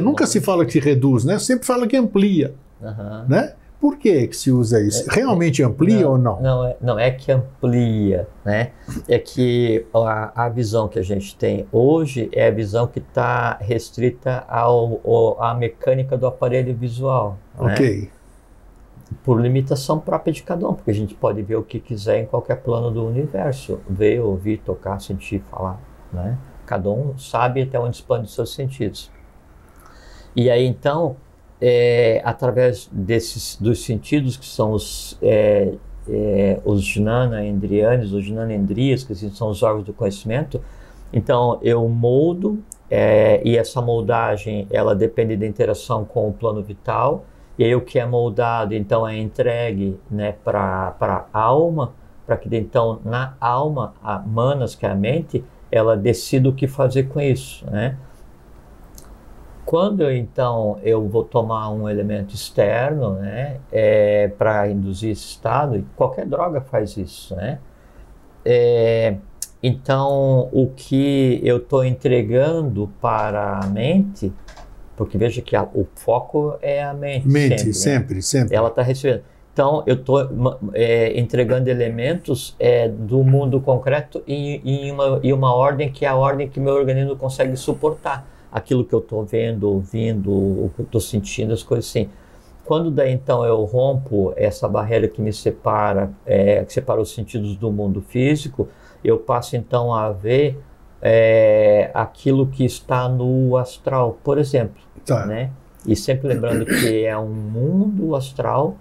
nunca se fala que reduz, né? Sempre fala que amplia, né? Por que se usa isso? Realmente amplia ou não? Não é que amplia, né? É que a visão que a gente tem hoje é a visão que está restrita à mecânica do aparelho visual. Ok. Né? Por limitação própria de cada um, porque a gente pode ver o que quiser em qualquer plano do universo. Ver, ouvir, tocar, sentir, falar, né? Cada um sabe até onde expande os seus sentidos. E aí, então, através dos sentidos, que são os jnana endriyanis, os jnana endriyas, que são os órgãos do conhecimento, então eu moldo, e essa moldagem, ela depende da interação com o plano vital, e aí o que é moldado, então, é entregue, né, para a alma, para que, então, na alma, a manas, que é a mente, ela decida o que fazer com isso, né? Quando então eu vou tomar um elemento externo, né, para induzir esse estado, e qualquer droga faz isso, né? Então o que eu estou entregando para a mente, porque veja que o foco é a mente. Mente, sempre. Sempre. Ela está recebendo. Então eu estou entregando elementos do mundo concreto em uma ordem que é a ordem que meu organismo consegue suportar. Aquilo que eu estou vendo, ouvindo, o que eu estou sentindo, as coisas assim. Quando daí então eu rompo essa barreira que me separa, que separa os sentidos do mundo físico, eu passo então a ver aquilo que está no astral, por exemplo. Tá. Né? E sempre lembrando que é um mundo astral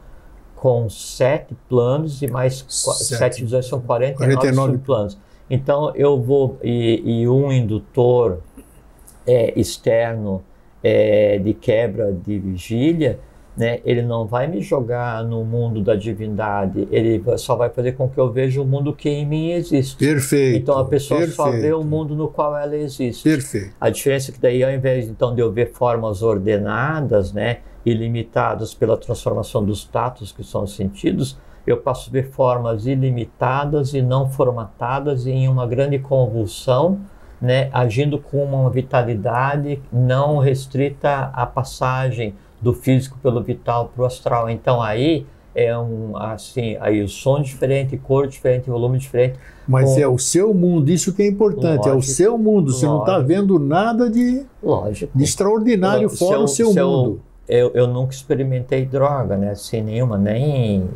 com 7 planos e mais 7 visões, são 49 subplanos. Então eu vou, e um indutor externo de quebra de vigília, né, ele não vai me jogar no mundo da divindade, ele só vai fazer com que eu veja o mundo que em mim existe. Perfeito. Então a pessoa só vê o mundo no qual ela existe. Perfeito. A diferença é que daí, ao invés então de eu ver formas ordenadas, né, ilimitadas pela transformação dos tatos, que são os sentidos, eu passo a ver formas ilimitadas e não formatadas em uma grande convulsão, né, agindo com uma vitalidade não restrita à passagem do físico pelo vital para o astral. Então aí aí o som diferente, cor diferente, volume diferente. Mas é o seu mundo, isso que é importante, é o seu mundo. Você não está vendo nada de extraordinário fora o seu mundo. Eu nunca experimentei droga, né? Assim, nenhuma, nem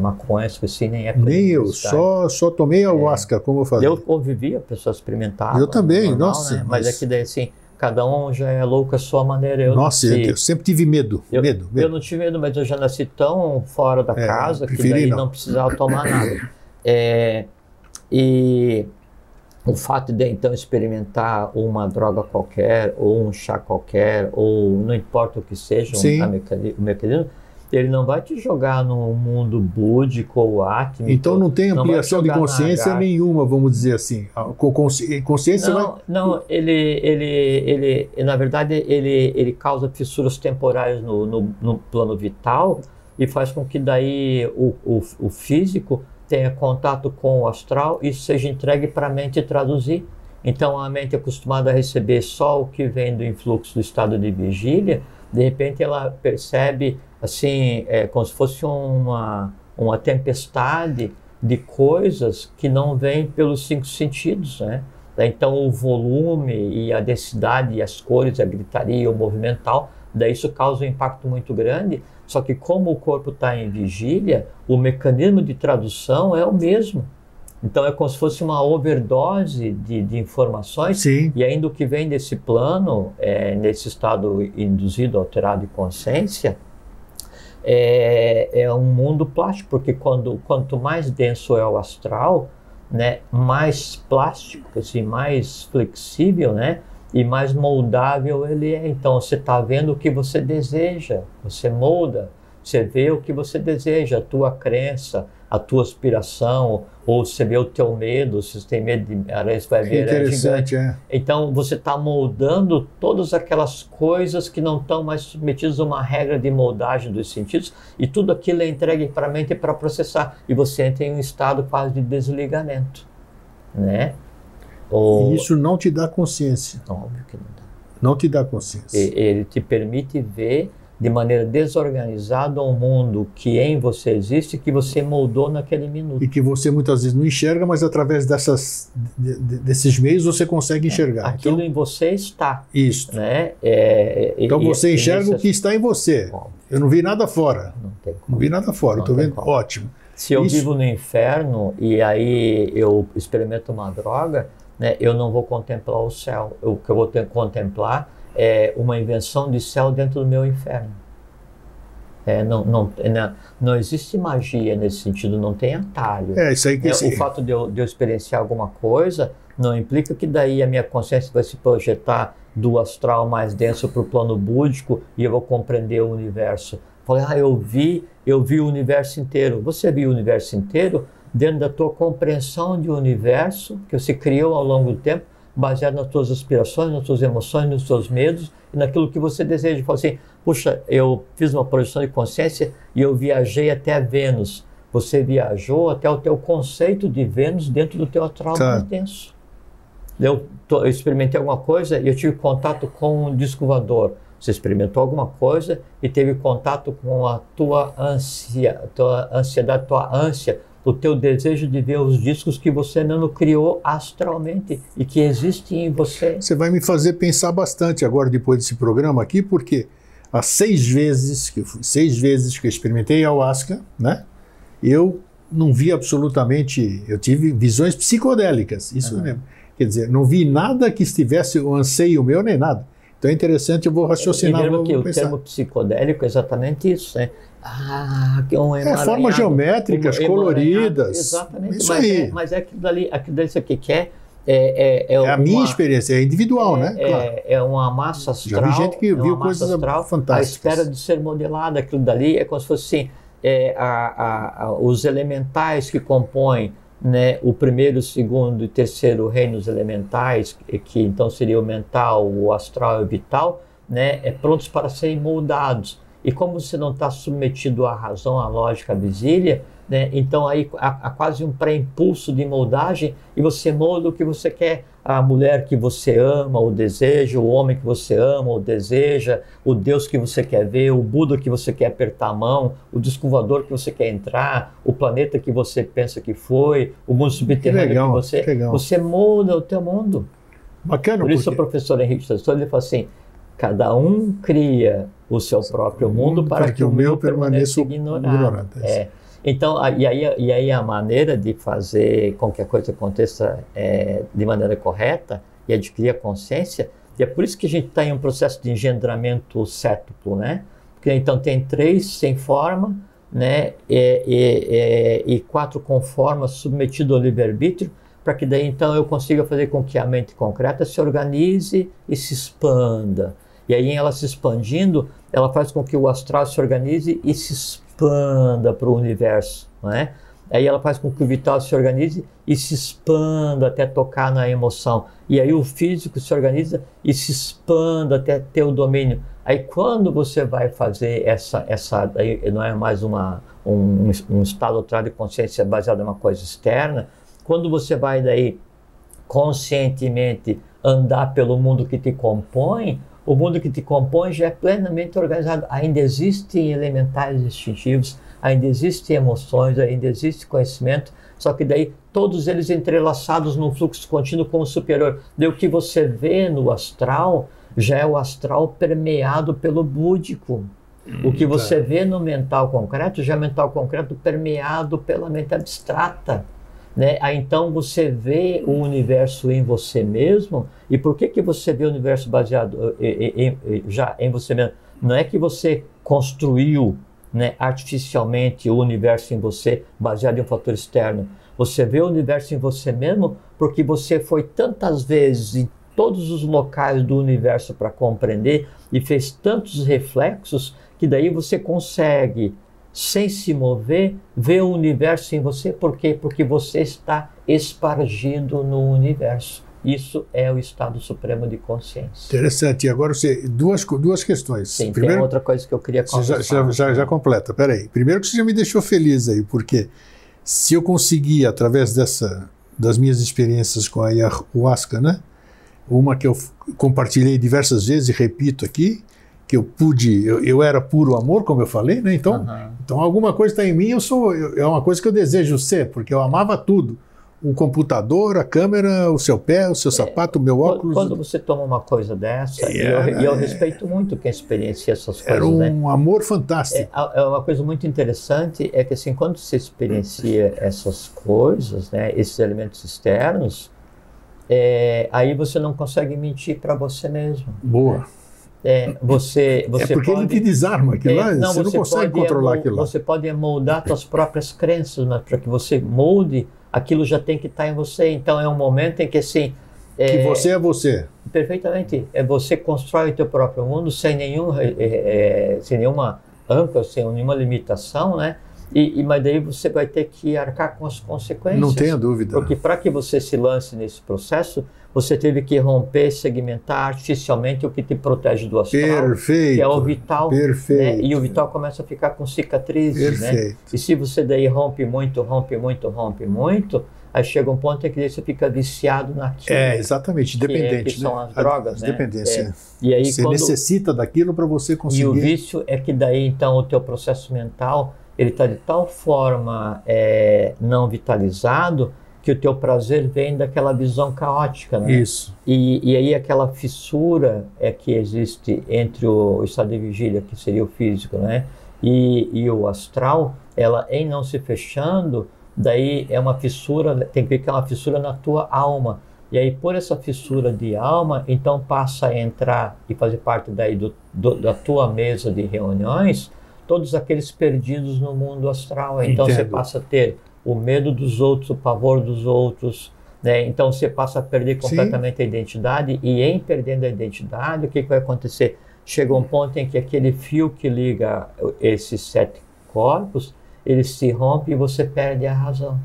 maconha, assim, nem nem eu, só tomei ayahuasca, como eu falei. Eu convivia, a pessoa experimentava. Eu também, normal, nossa. Né? Mas é que daí, assim, cada um já é louco à sua maneira. Eu sempre tive medo. Eu não tive medo, mas eu já nasci tão fora da casa que daí não precisava tomar nada. E o fato de então experimentar uma droga qualquer, ou um chá qualquer, ou não importa o que seja, o mecanismo, ele não vai te jogar no mundo búdico ou átmico. Então não tem ampliação de consciência nenhuma, vamos dizer assim. Consciência não, ele na verdade ele causa fissuras temporais no plano vital e faz com que daí o físico tenha contato com o astral e seja entregue para a mente traduzir. Então a mente é acostumada a receber só o que vem do influxo do estado de vigília, de repente ela percebe assim, como se fosse uma tempestade de coisas que não vêm pelos 5 sentidos, né? Então o volume e a densidade e as cores, a gritaria, o movimental, daí isso causa um impacto muito grande. Só que como o corpo está em vigília, o mecanismo de tradução é o mesmo. Então é como se fosse uma overdose de informações. Sim. E ainda o que vem desse plano, nesse estado induzido, alterado de consciência, é um mundo plástico, porque quanto mais denso é o astral, né, mais plástico, assim, mais flexível, né, e mais moldável ele é. Então você está vendo o que você deseja, você molda, você vê o que você deseja, a tua crença, a tua aspiração, ou você vê o teu medo, se você tem medo de aranha, você vai ver aranha gigante. Então você está moldando todas aquelas coisas que não estão mais submetidas a uma regra de moldagem dos sentidos, e tudo aquilo é entregue para a mente para processar, e você entra em um estado quase de desligamento, né? E isso não te dá consciência. Óbvio que não dá. Não te dá consciência. Ele te permite ver de maneira desorganizada um mundo que em você existe, que você moldou naquele minuto. E que você muitas vezes não enxerga, mas através desses meios você consegue enxergar. Aquilo em você está. Isso. Né? Então você enxerga o que está em você. Óbvio. Eu não vi nada fora. Não vi nada fora. Estou vendo. Ótimo. Se eu vivo no inferno e aí eu experimento uma droga, né, eu não vou contemplar o céu. O que eu vou ter que contemplar é uma invenção de céu dentro do meu inferno. Não existe magia nesse sentido, não tem atalho. Isso aí que o fato de eu experienciar alguma coisa não implica que daí a minha consciência vai se projetar do astral mais denso para o plano búdico e eu vou compreender o universo. Falei, eu vi o universo inteiro. Você viu o universo inteiro dentro da tua compreensão de universo que você criou ao longo do tempo, baseado nas tuas aspirações, nas tuas emoções, nos teus medos e naquilo que você deseja. Fala assim, puxa, eu fiz uma projeção de consciência e eu viajei até Vênus. Você viajou até o teu conceito de Vênus dentro do teu astral mais denso. Eu experimentei alguma coisa e eu tive contato com um disco voador. Você experimentou alguma coisa e teve contato com a tua ansiedade, tua ânsia, o teu desejo de ver os discos que você mesmo criou astralmente e que existem em você. Você vai me fazer pensar bastante agora, depois desse programa aqui, porque as 6 vezes que eu experimentei ayahuasca, né, eu não vi absolutamente, eu tive visões psicodélicas, isso mesmo. Quer dizer, não vi nada que estivesse o anseio meu nem nada. Então é interessante, eu vou raciocinar. Primeiro que o pensar. termo psicodélico é exatamente isso, né? Que é um emaranhado, formas geométricas, coloridas. Exatamente. Isso aí. Mas é aquilo dali isso aqui que é a minha experiência, é individual, né? Claro. É uma massa astral. Já vi gente que viu coisas fantásticas. À espera de ser modelada. Aquilo dali é como se fosse assim, os elementais que compõem, né, o primeiro, o segundo e terceiro reinos elementais, que então seria o mental, o astral e o vital, né, prontos para serem moldados. E como você não está submetido à razão, à lógica, à visília, né, então aí há quase um pré-impulso de moldagem e você molda o que você quer. A mulher que você ama ou deseja, o homem que você ama ou deseja, o Deus que você quer ver, o Buda que você quer apertar a mão, o disco voador que você quer entrar, o planeta que você pensa que foi, o mundo subterrâneo você molda o teu mundo. Bacana. Por isso o professor Henrique Sassoli, ele fala assim, cada um cria o seu próprio mundo para que o meu permaneça ignorado. Então, e aí a maneira de fazer com que a coisa aconteça de maneira correta e adquirir a consciência, e é por isso que a gente está em um processo de engendramento cétuplo, né? Porque então tem 3 sem forma, né? E 4 com forma, submetido ao livre-arbítrio, para que daí então eu consiga fazer com que a mente concreta se organize e se expanda. E aí ela se expandindo, ela faz com que o astral se organize e se expanda para o universo, não é? Aí ela faz com que o vital se organize e se expanda até tocar na emoção. E aí o físico se organiza e se expanda até ter o domínio. Aí quando você vai fazer aí não é mais um estado alternado de consciência baseado em uma coisa externa, quando você vai daí conscientemente andar pelo mundo que te compõe, o mundo que te compõe já é plenamente organizado. Ainda existem elementais instintivos, ainda existem emoções, ainda existe conhecimento, só que daí todos eles entrelaçados num fluxo contínuo como superior. Daí o que você vê no astral já é o astral permeado pelo búdico. O que você vê no mental concreto já é o mental concreto permeado pela mente abstrata. Né? Aí então você vê o universo em você mesmo. E por que você vê o universo baseado já em você mesmo? Não é que você construiu, né, artificialmente o universo em você baseado em um fator externo. Você vê o universo em você mesmo porque você foi tantas vezes em todos os locais do universo para compreender e fez tantos reflexos que daí você consegue, sem se mover, ver o universo em você. Por quê? Porque você está espargido no universo. Isso é o estado supremo de consciência. Interessante. E agora você, duas questões. Sim, primeiro, tem outra coisa que eu queria conversar. Já completa. Peraí. Primeiro que você já me deixou feliz aí, porque se eu conseguir, através das minhas experiências com a ayahuasca, né? Uma que eu compartilhei diversas vezes e repito aqui, que eu era puro amor, como eu falei, né? Então alguma coisa está em mim, é uma coisa que eu desejo ser, porque eu amava tudo. O computador, a câmera, o seu pé, o seu sapato, o meu óculos. Quando você toma uma coisa dessa, e eu respeito muito quem experiencia essas coisas. Era um amor fantástico. É uma coisa muito interessante, é que assim, quando você experiencia essas coisas, né, esses elementos externos, aí você não consegue mentir para você mesmo. Boa. Você porque ele te desarma aquilo lá, você não consegue controlar aquilo lá. Você pode moldar suas próprias crenças, mas para que você molde, aquilo já tem que estar em você. Então é um momento em que assim... que você é você. Perfeitamente. Você constrói o teu próprio mundo sem nenhuma âncora, sem nenhuma limitação, né? Mas daí você vai ter que arcar com as consequências. Não tenha dúvida. Porque para que você se lance nesse processo, você teve que romper, segmentar artificialmente o que te protege do astral. Perfeito. Que é o vital. Perfeito. Né? E o vital começa a ficar com cicatrizes. Perfeito. Né? E se você daí rompe muito, aí chega um ponto em que você fica viciado naquilo. Exatamente, dependente. Que são as drogas, né? Dependência. E aí, você necessita daquilo para você conseguir. E o vício é que daí, então, o teu processo mental, ele está de tal forma não vitalizado que o teu prazer vem daquela visão caótica, né? Isso. E aí aquela fissura que existe entre o estado de vigília, que seria o físico, né? E o astral, ela em não se fechando, daí é uma fissura, tem que ver que é uma fissura na tua alma. E aí, por essa fissura de alma, então passa a entrar e fazer parte daí da tua mesa de reuniões, todos aqueles perdidos no mundo astral. Então você passa a ter o medo dos outros, o pavor dos outros, né? Então você passa a perder completamente a identidade, e em perdendo a identidade, o que vai acontecer? Chega um ponto em que aquele fio que liga esses 7 corpos, ele se rompe e você perde a razão.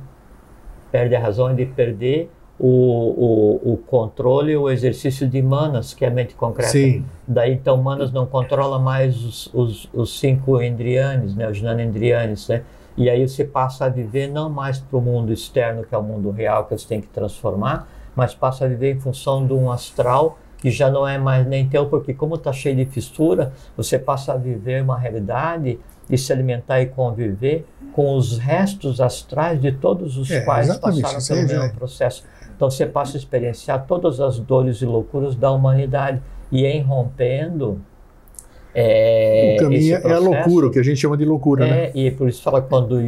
Perde a razão de perder o controle, o exercício de manas, que é a mente concreta. Sim. Daí então manas não controla mais os 5 indriyanis, né, os jnanendriyanis, né? E aí você passa a viver não mais para o mundo externo, que é o mundo real, que você tem que transformar, mas passa a viver em função de um astral que já não é mais nem teu, porque como está cheio de fissura, você passa a viver uma realidade e se alimentar e conviver com os restos astrais de todos os quais passaram pelo mesmo processo. Então você passa a experienciar todas as dores e loucuras da humanidade, e em rompendo o caminho é a loucura, o que a gente chama de loucura, né? E por isso fala, quando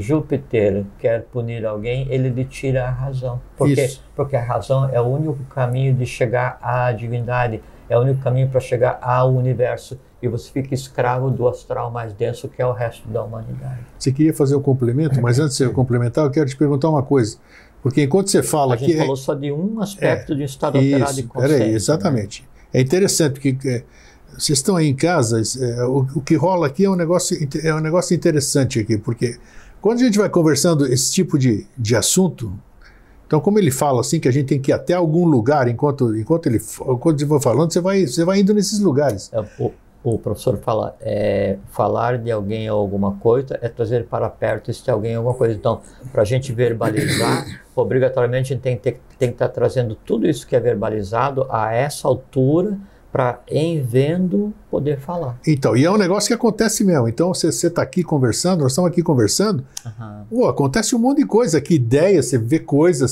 Júpiter quer punir alguém, ele lhe tira a razão. Por quê? Porque a razão é o único caminho de chegar à divindade, é o único caminho para chegar ao universo, e você fica escravo do astral mais denso, que é o resto da humanidade. Você queria fazer um complemento, mas antes de eu complementar, eu quero te perguntar uma coisa, porque enquanto você fala a gente falou só de um aspecto de um estado alterado de consciência. Exatamente. Né? É interessante, porque vocês estão aí em casa, o que rola aqui é um negócio interessante aqui, porque quando a gente vai conversando esse tipo de assunto, então como ele fala assim, que a gente tem que ir até algum ele for falando, você vai indo nesses lugares. O professor fala, falar de alguém ou alguma coisa é trazer para perto este alguém ou alguma coisa. Então, para a gente verbalizar, obrigatoriamente a gente tem que estar trazendo tudo isso que é verbalizado a essa altura, para, em vendo, poder falar. Então, e é um negócio que acontece mesmo. Então, você está aqui conversando, nós estamos aqui conversando, acontece um monte de coisa, que ideia, você vê coisa,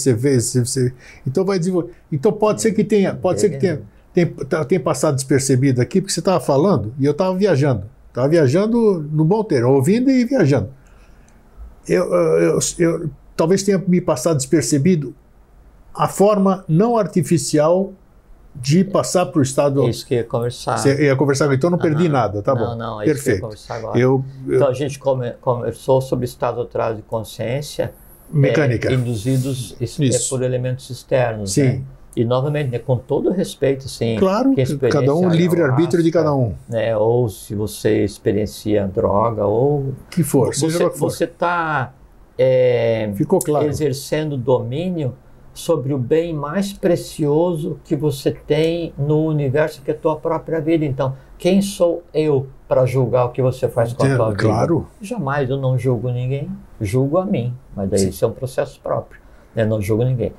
então vai desenvolver. Então pode ser que tenha passado despercebido aqui, porque você estava falando e eu estava viajando. Estava viajando no bom termo, ouvindo e viajando. Eu talvez tenha me passado despercebido a forma não artificial de passar para o estado... É isso que eu ia conversar. Você ia conversar, então não perdi nada, tá bom. Não, é perfeito. Isso que eu ia conversar agora. Então a gente conversou sobre estado alterado de consciência mecânica, induzidos por elementos externos. Sim. Né? E novamente, né, com todo respeito, assim, claro, cada um, livre-arbítrio de cada um. Né, ou se você experiencia droga, ou que for, você está ficou claro, exercendo domínio sobre o bem mais precioso que você tem no universo, que é a tua própria vida. Então, quem sou eu para julgar o que você faz com a tua vida? Claro. Jamais, eu não julgo ninguém, julgo a mim, mas daí isso é um processo próprio, né? Não julgo ninguém.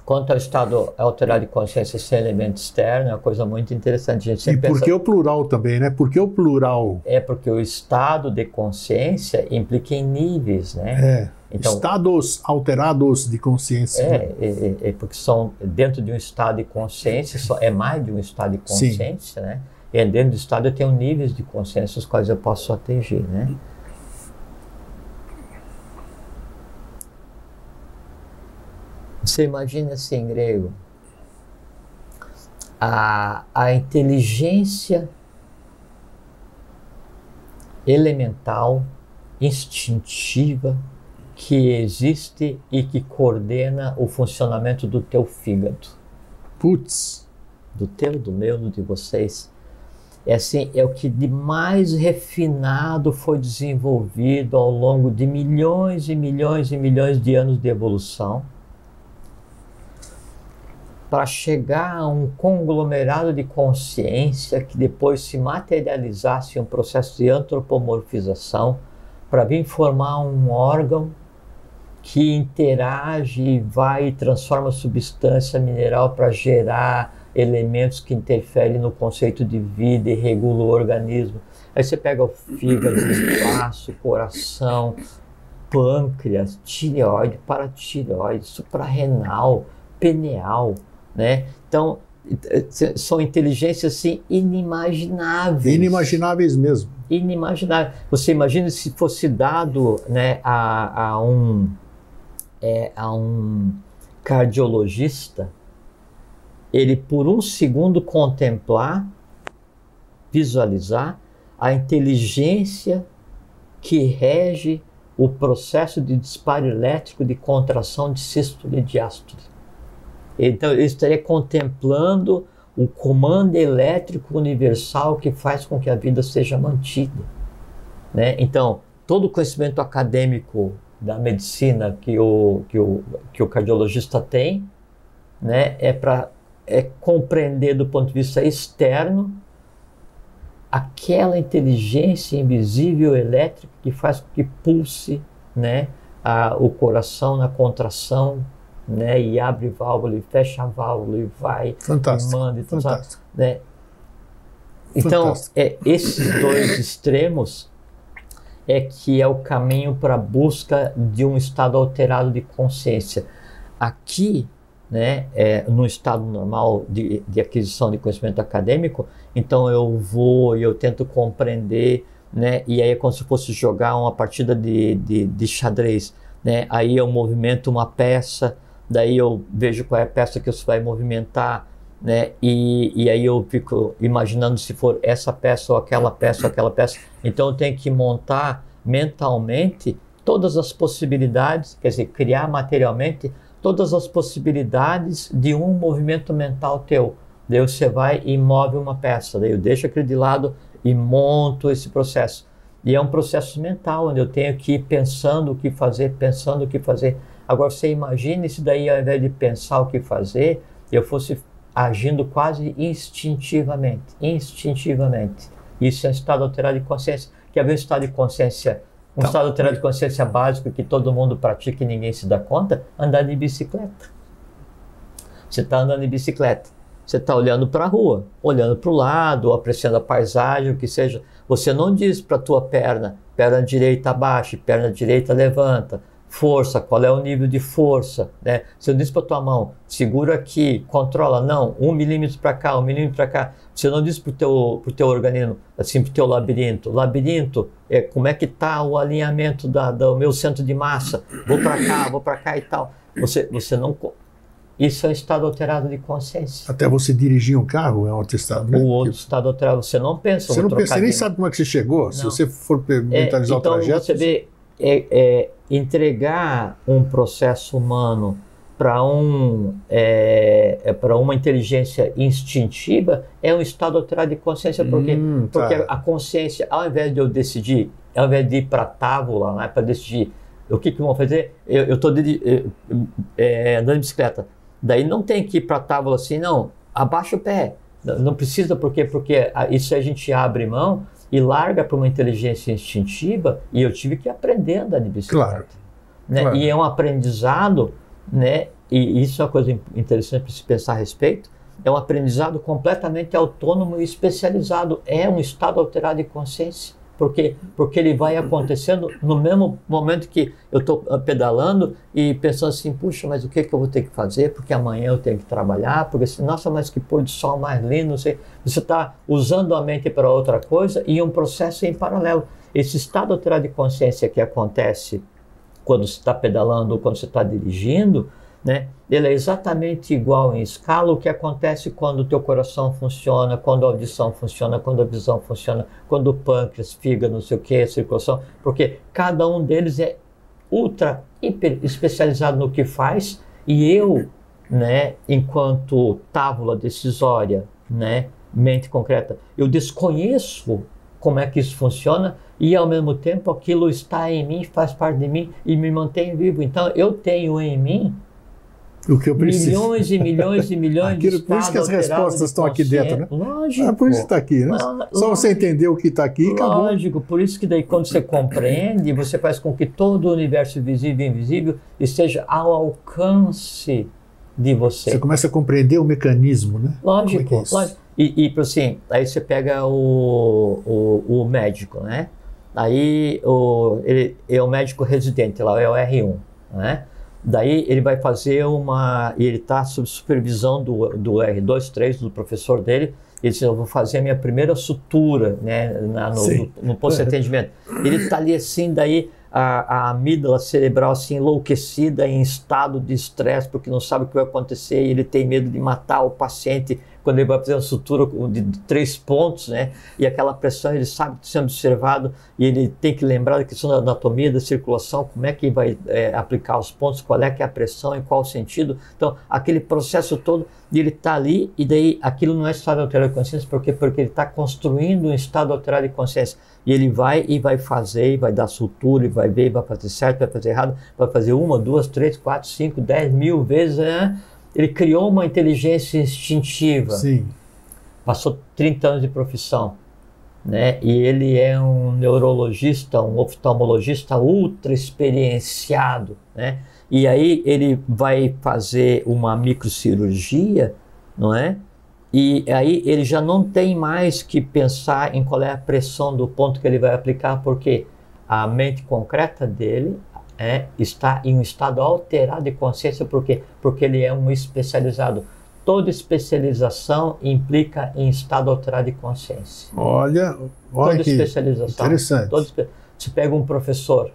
Quanto ao estado alterado de consciência sem elemento externo, é uma coisa muito interessante. A gente sempre por que o plural também, né? Por que o plural? É porque o estado de consciência implica em níveis, né? Então, estados alterados de consciência. Porque são dentro de um estado de consciência, é mais de um estado de consciência, né? E dentro do estado eu tenho níveis de consciência, os quais eu posso atingir, né? Você imagina assim, grego, a inteligência elemental, instintiva, que existe e que coordena o funcionamento do teu fígado. Putz! Do teu, do meu, do de vocês. É o que de mais refinado foi desenvolvido ao longo de milhões e milhões e milhões de anos de evolução, para chegar a um conglomerado de consciência que depois se materializasse em um processo de antropomorfização, para vir formar um órgão que interage e vai e transforma a substância mineral para gerar elementos que interferem no conceito de vida e regula o organismo. Aí você pega o fígado, o baço, coração, pâncreas, tireoide, paratireoide, suprarrenal, pineal, né? Então, são inteligências assim inimagináveis. Inimagináveis mesmo. Inimaginável. Você imagina se fosse dado, né, a a um cardiologista, ele por um segundo contemplar, visualizar a inteligência que rege o processo de disparo elétrico de contração de sístole e diástole. Então, ele estaria contemplando o comando elétrico universal que faz com que a vida seja mantida, né? Então, todo o conhecimento acadêmico da medicina que o cardiologista tem, né, é compreender do ponto de vista externo aquela inteligência invisível elétrica que faz com que pulse, né, o coração na contração, né, e abre válvula e fecha a válvula e vai, fantástico, e manda, então, fantástico. Né? Então, esses dois extremos que é o caminho para a busca de um estado alterado de consciência. Aqui, né, no estado normal de aquisição de conhecimento acadêmico, então eu tento compreender, né, e aí é como se fosse jogar uma partida de xadrez, né, aí eu movimento uma peça, daí eu vejo qual é a peça que você vai movimentar, né, e aí eu fico imaginando se for essa peça ou aquela peça ou aquela peça, então eu tenho que montar mentalmente todas as possibilidades, quer dizer, criar materialmente todas as possibilidades de um movimento mental teu. Daí você vai e move uma peça, daí eu deixo aquele de lado e monto esse processo. E é um processo mental, onde eu tenho que ir pensando o que fazer, pensando o que fazer. Agora você imagina se daí, ao invés de pensar o que fazer, eu fosse agindo quase instintivamente. Isso é um estado alterado de consciência. Quer ver um estado de consciência? Um estado alterado de consciência básico que todo mundo pratica e ninguém se dá conta? Andar de bicicleta. Você está andando de bicicleta, você está olhando para a rua, olhando para o lado, apreciando a paisagem, o que seja. Você não diz para a tua perna direita abaixa, perna direita levanta, força, qual é o nível de força, né? Você não diz para a tua mão, segura aqui, controla, não, 1 milímetro para cá, 1 milímetro para cá. Você não diz para o teu organismo, assim, para o teu labirinto, como é que está o alinhamento do meu centro de massa, vou para cá e tal. Você não... Isso é um estado alterado de consciência. Até você dirigir um carro é um outro estado, né? O outro estado alterado, você não pensa. Você não pensa, você nem sabe como é que você chegou. Não. Se você for mentalizar o trajeto... Então você vê, entregar um processo humano para uma inteligência instintiva é um estado alterado de consciência. Porque a consciência, ao invés de eu decidir, ao invés de ir para a tábua, né, para decidir o que vão fazer, eu estou andando de bicicleta. Daí não tem que ir para a tábua assim, não, abaixa o pé. Não precisa, porque isso a gente abre mão e larga para uma inteligência instintiva, e eu tive que aprender a andar de bicicleta. Claro. Né? Claro. E é um aprendizado, né? E isso é uma coisa interessante para se pensar a respeito, é um aprendizado completamente autônomo e especializado, é um estado alterado de consciência. Porque ele vai acontecendo no mesmo momento que eu estou pedalando e pensando assim, puxa, mas o que eu vou ter que fazer? Porque amanhã eu tenho que trabalhar, porque assim, nossa, mas que pôr do sol mais lindo, não sei. Você está usando a mente para outra coisa e um processo em paralelo. Esse estado alterado de consciência que acontece quando você está pedalando ou quando você está dirigindo, né? Ele é exatamente igual em escala o que acontece quando o teu coração funciona, quando a audição funciona, quando a visão funciona, quando o pâncreas, fígado, não sei o que, a circulação, porque cada um deles é ultra, hiper especializado no que faz, e eu, né, enquanto tábula decisória, né, mente concreta, eu desconheço como é que isso funciona e ao mesmo tempo aquilo está em mim, faz parte de mim e me mantém vivo. Então eu tenho em mim o que eu preciso. Milhões e milhões e milhões de estados. Por isso que as respostas estão aqui dentro, né? Lógico. Por isso que está aqui, né? Só você entender o que está aqui e acabou. Lógico, por isso que daí quando você compreende, você faz com que todo o universo visível e invisível esteja ao alcance de você. Você começa a compreender o mecanismo, né? Lógico, como é que é lógico. E assim, aí você pega o médico, né? Aí ele é o médico residente, lá é o R1, né? Daí ele vai fazer e ele está sob supervisão do R2, 3, do professor dele. Ele diz, eu vou fazer a minha primeira sutura, né, no posto de atendimento. Ele está ali assim, daí a amígdala cerebral assim enlouquecida, em estado de estresse, porque não sabe o que vai acontecer, e ele tem medo de matar o paciente quando ele vai fazer uma sutura de 3 pontos, né? E aquela pressão, ele sabe que está sendo observado, e ele tem que lembrar da questão da anatomia, da circulação, como é que vai aplicar os pontos, qual é que é a pressão, em qual sentido. Então, aquele processo todo, e ele está ali, e daí aquilo não é estado alterado de consciência, porque ele está construindo um estado alterado de consciência. E ele vai fazer, e vai dar sutura, e vai ver, e vai fazer certo, vai fazer errado, vai fazer 1, 2, 3, 4, 5, 10 mil vezes, né? Ele criou uma inteligência instintiva. Sim. Passou 30 anos de profissão, né? E ele é um neurologista, um oftalmologista ultra experienciado, né? E aí ele vai fazer uma microcirurgia, não é? E aí ele já não tem mais que pensar em qual é a pressão do ponto que ele vai aplicar, porque a mente concreta dele está em um estado alterado de consciência. Por quê? Porque ele é um especializado. Toda especialização implica em estado alterado de consciência. Olha toda que especialização. Interessante. Você pega um professor,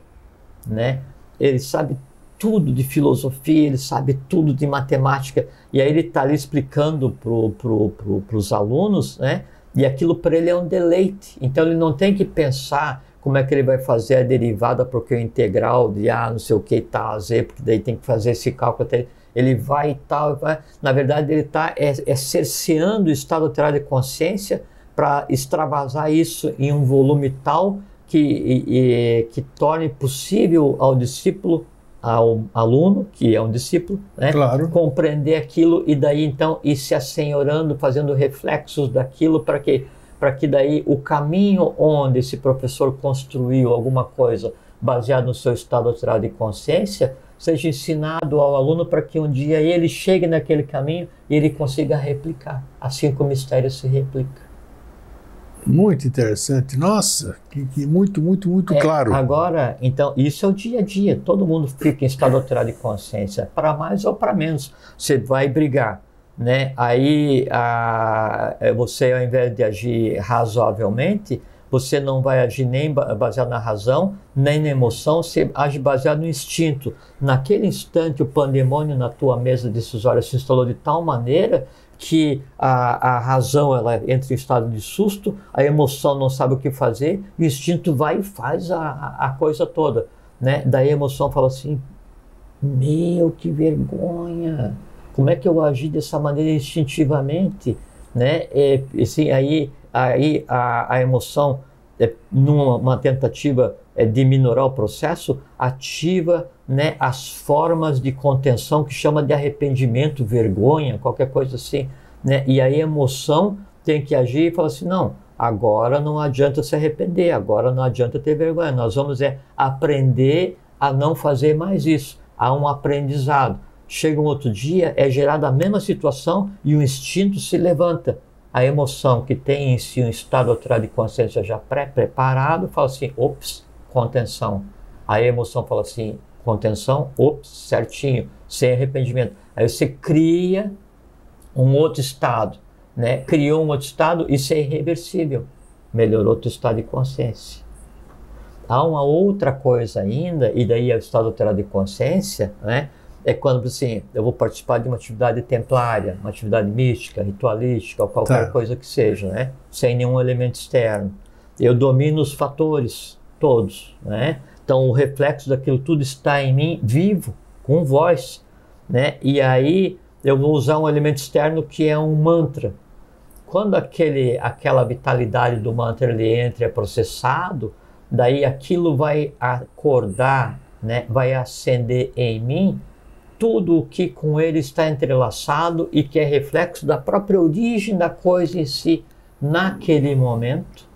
né? Ele sabe tudo de filosofia, ele sabe tudo de matemática, e aí ele está ali explicando para os alunos, né? E aquilo para ele é um deleite. Então ele não tem que pensar como é que ele vai fazer a derivada, porque o integral de A, não sei o que, tá, a Z, porque daí tem que fazer esse cálculo até ele vai e tal. Na verdade, ele está cerceando o estado alterado de consciência para extravasar isso em um volume tal que torne possível ao discípulo, ao aluno, que é um discípulo, né, claro, compreender aquilo e daí então ir se assenhorando, fazendo reflexos daquilo para que daí o caminho onde esse professor construiu alguma coisa baseado no seu estado alterado de consciência seja ensinado ao aluno para que um dia ele chegue naquele caminho e ele consiga replicar, assim como o mistério se replica. Muito interessante. Nossa, que muito claro. Agora, então, isso é o dia a dia. Todo mundo fica em estado alterado de consciência, para mais ou para menos. Você vai brigar, né? Aí, você, ao invés de agir razoavelmente, você não vai agir nem baseado na razão, nem na emoção, você age baseado no instinto. Naquele instante, o pandemônio na tua mesa decisória se instalou de tal maneira que a razão ela entra em estado de susto, a emoção não sabe o que fazer, o instinto vai e faz a coisa toda, né? Daí a emoção fala assim, meu, que vergonha, como é que eu agi dessa maneira instintivamente, né? Assim, aí a emoção, numa tentativa de minorar o processo, ativa, né, as formas de contenção que chama de arrependimento, vergonha, qualquer coisa assim, né? E aí a emoção tem que agir e falar assim, não, agora não adianta se arrepender, agora não adianta ter vergonha, nós vamos aprender a não fazer mais isso. Há um aprendizado. Chega um outro dia, é gerada a mesma situação e o instinto se levanta. A emoção que tem em si um estado alterado de consciência já pré-preparado, fala assim, ops, contenção. A emoção fala assim, contenção, ops, certinho, sem arrependimento. Aí você cria um outro estado, né? Criou um outro estado, isso é irreversível. Melhorou o teu estado de consciência. Há uma outra coisa ainda, e daí é o estado alterado de consciência, né? É quando, assim, eu vou participar de uma atividade templária, uma atividade mística, ritualística, ou qualquer coisa que seja, né? Sem nenhum elemento externo. Eu domino os fatores todos, né? Então, o reflexo daquilo tudo está em mim, vivo, com voz, né? E aí, eu vou usar um elemento externo que é um mantra. Quando aquela vitalidade do mantra ele entra e é processado, daí aquilo vai acordar, né? Vai acender em mim tudo o que com ele está entrelaçado e que é reflexo da própria origem da coisa em si. Naquele momento,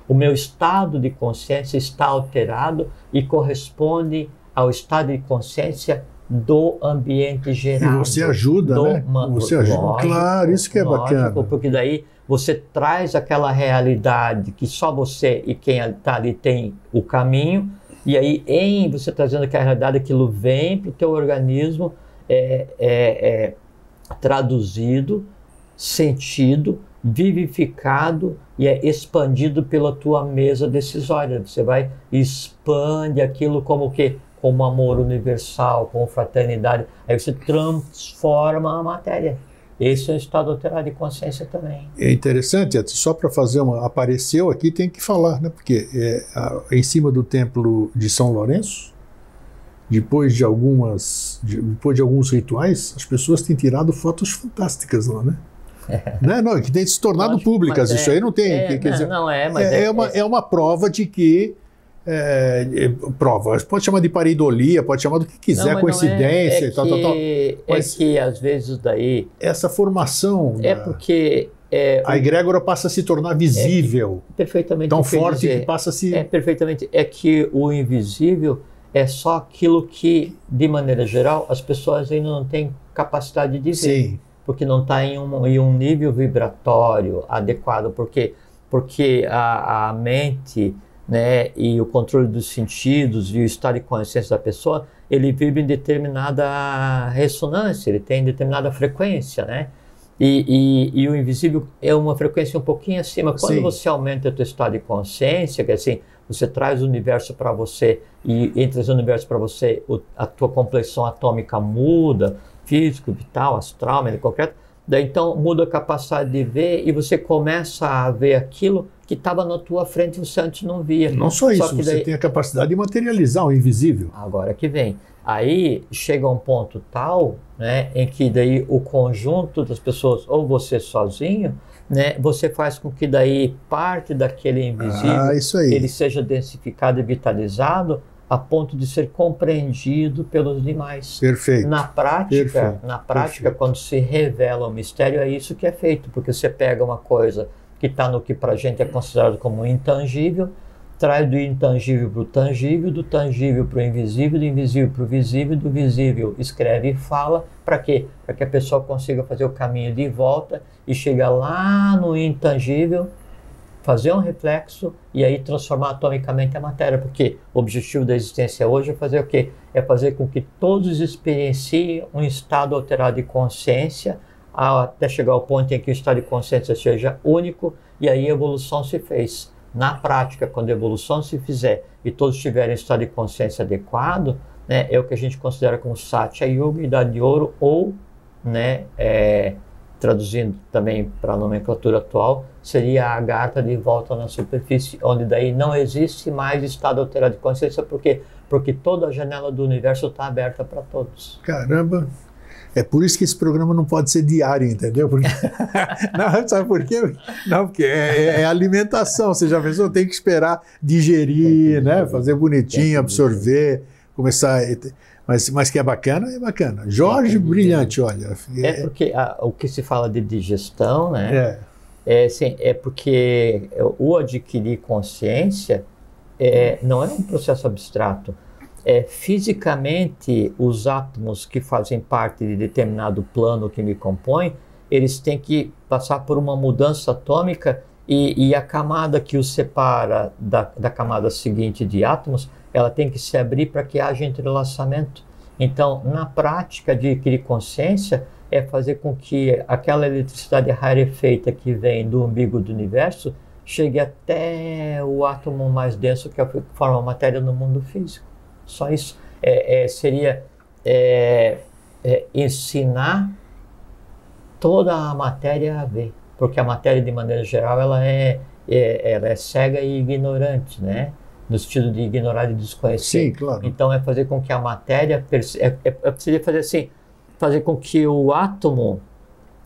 o meu estado de consciência está alterado e corresponde ao estado de consciência do ambiente geral. E você ajuda, né? Você ajuda, lógico, claro, isso que é bacana. Porque daí você traz aquela realidade que só você e quem está ali tem o caminho, e aí em você trazendo aquela realidade, aquilo vem para o teu organismo, traduzido, sentido vivificado e é expandido pela tua mesa decisória. Você vai e expande aquilo como o quê? Como amor universal, como fraternidade. Aí você transforma a matéria. Esse é o estado alterado de consciência também. É interessante, só para fazer apareceu aqui, tem que falar, né? Porque em cima do templo de São Lourenço, depois de alguns rituais, as pessoas têm tirado fotos fantásticas lá, né? Não, que tem se tornado Lógico, públicas, isso aí não tem. Quer dizer, mas é uma prova de que. Prova, pode chamar de pareidolia, pode chamar do que quiser, não, coincidência, tal. Mas que às vezes daí. Essa formação. Porque. A egrégora passa a se tornar visível. Perfeitamente. Tão forte que passa a se. Perfeitamente. É que o invisível é só aquilo que, de maneira geral, as pessoas ainda não têm capacidade de ver. Sim. Porque não está em um nível vibratório adequado. Porque a mente, né, e o controle dos sentidos e o estado de consciência da pessoa, ele vibra em determinada ressonância, ele tem determinada frequência, né? E o invisível é uma frequência um pouquinho acima. Quando Sim. você aumenta o teu estado de consciência, que assim, você traz o universo para você e entre o universo para você, a tua complexão atômica muda, físico, vital, astral, concreto, daí então muda a capacidade de ver e você começa a ver aquilo que estava na tua frente e você antes não via. Não só isso, você tem a capacidade de materializar o invisível. Agora que vem. Aí chega um ponto tal, né, em que daí o conjunto das pessoas, ou você sozinho, né, você faz com que daí parte daquele invisível isso aí. ele seja densificado e vitalizado a ponto de ser compreendido pelos demais. Perfeito. Na prática, quando se revela o mistério, é isso que é feito, porque você pega uma coisa que está no que para a gente é considerado como intangível, traz do intangível para o tangível, do tangível para o invisível, do invisível para o visível, do visível escreve e fala. Para quê? Para que a pessoa consiga fazer o caminho de volta e chegar lá no intangível, fazer um reflexo e aí transformar atomicamente a matéria, porque o objetivo da existência hoje é fazer o quê? É fazer com que todos experienciem um estado alterado de consciência, até chegar ao ponto em que o estado de consciência seja único, e aí a evolução se fez. Na prática, quando a evolução se fizer e todos tiverem estado de consciência adequado, né, é o que a gente considera como Satya Yuga, Idade de Ouro, ou, né, traduzindo também para a nomenclatura atual, seria a Agartha de volta na superfície, onde daí não existe mais estado alterado de consciência, porque toda a janela do universo está aberta para todos. Caramba! É por isso que esse programa não pode ser diário, entendeu? Porque... Não, sabe por quê? Não, porque é alimentação. Você já pensou? Tem que esperar digerir, né? Fazer bonitinho, absorver, começar... Mas que é bacana, é bacana. Jorge, brilhante, olha. Porque o que se fala de digestão, né? É porque o adquirir consciência não é um processo abstrato. Fisicamente, os átomos que fazem parte de determinado plano que me compõe, eles têm que passar por uma mudança atômica e a camada que os separa da camada seguinte de átomos, ela tem que se abrir para que haja entrelaçamento. Então, na prática de adquirir consciência, é fazer com que aquela eletricidade rarefeita que vem do umbigo do universo chegue até o átomo mais denso que forma a matéria no mundo físico. Só isso. Seria ensinar toda a matéria a ver, porque a matéria, de maneira geral, ela é cega e ignorante, né? No sentido de ignorar e desconhecer. Sim, claro. Então é fazer com que a matéria seria fazer assim, fazer com que o átomo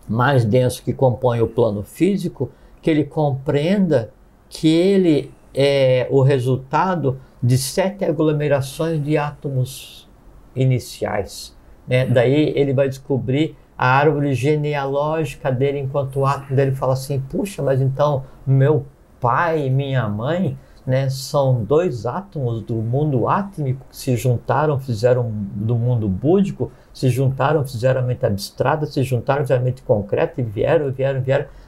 mais denso que compõe o plano físico, que ele compreenda que ele é o resultado de 7 aglomerações de átomos iniciais, né? Daí ele vai descobrir a árvore genealógica dele enquanto átomo dele. Fala assim, puxa, mas então meu pai e minha mãe, né, são 2 átomos do mundo átmico que se juntaram, fizeram do mundo búdico, se juntaram, fizeram a mente abstrata, se juntaram, fizeram a mente concreta e vieram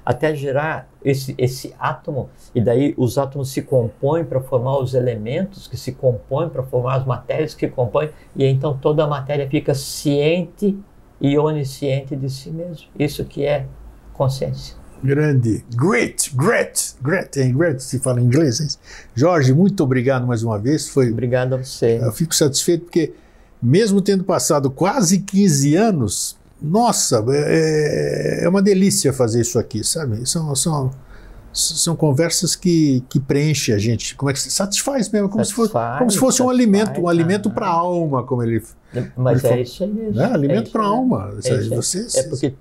até gerar esse átomo. E daí os átomos se compõem para formar os elementos que se compõem para formar as matérias que compõem, e então toda a matéria fica ciente e onisciente de si mesmo. Isso que é consciência. Grande. Great se fala em inglês. Hein? Jorge, muito obrigado mais uma vez. Obrigado a você. Eu fico satisfeito porque, mesmo tendo passado quase 15 anos, nossa, é uma delícia fazer isso aqui, sabe? São conversas que preenchem a gente. Como é que se satisfaz mesmo? Como se fosse um alimento para a alma, como ele. Mas é isso aí mesmo. Né? Alimento para a alma. É porque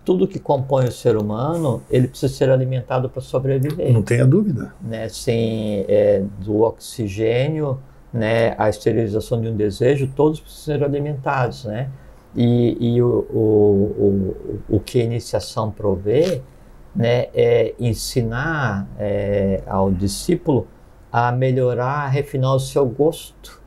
tudo que compõe o ser humano, ele precisa ser alimentado para sobreviver. Não tenha dúvida. Né? Sem do oxigênio, né, a esterilização de um desejo, todos precisam ser alimentados, né? E o que a iniciação provê, né, é ensinar ao discípulo a melhorar, a refinar o seu gosto,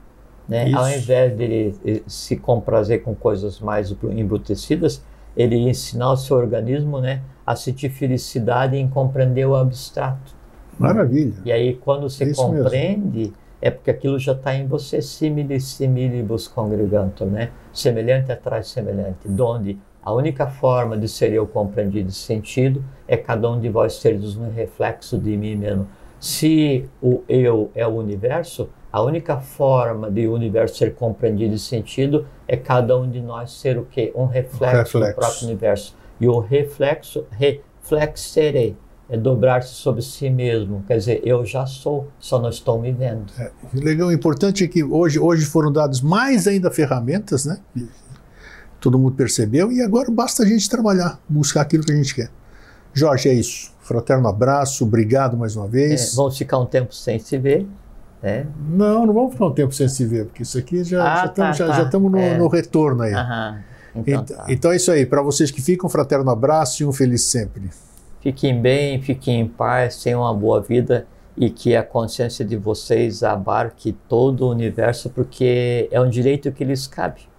né? Ao invés de se comprazer com coisas mais embrutecidas, ele ensinar o seu organismo, né, a sentir felicidade em compreender o abstrato. Maravilha. E aí, quando você compreende, mesmo. É porque aquilo já está em você, simili similibus congregantur, né? Semelhante atrai semelhante, donde a única forma de ser eu compreendido e sentido é cada um de vós seres um reflexo de mim mesmo. Se o eu é o universo, a única forma de o universo ser compreendido e sentido é cada um de nós ser o quê? Um reflexo do próprio universo. E o reflexo, reflexerei, é dobrar-se sobre si mesmo. Quer dizer, eu já sou, só não estou me vendo. Legal, o importante é que hoje foram dados mais ainda ferramentas, né? Todo mundo percebeu, e agora basta a gente trabalhar, buscar aquilo que a gente quer. Jorge, é isso. Fraterno abraço, obrigado mais uma vez. Vamos ficar um tempo sem se ver. Não vamos ficar um tempo sem se ver, porque isso aqui já estamos no retorno aí. Então é isso aí. Para vocês que ficam, fraterno abraço e um feliz sempre. Fiquem bem, fiquem em paz, tenham uma boa vida e que a consciência de vocês abarque todo o universo, porque é um direito que lhes cabe.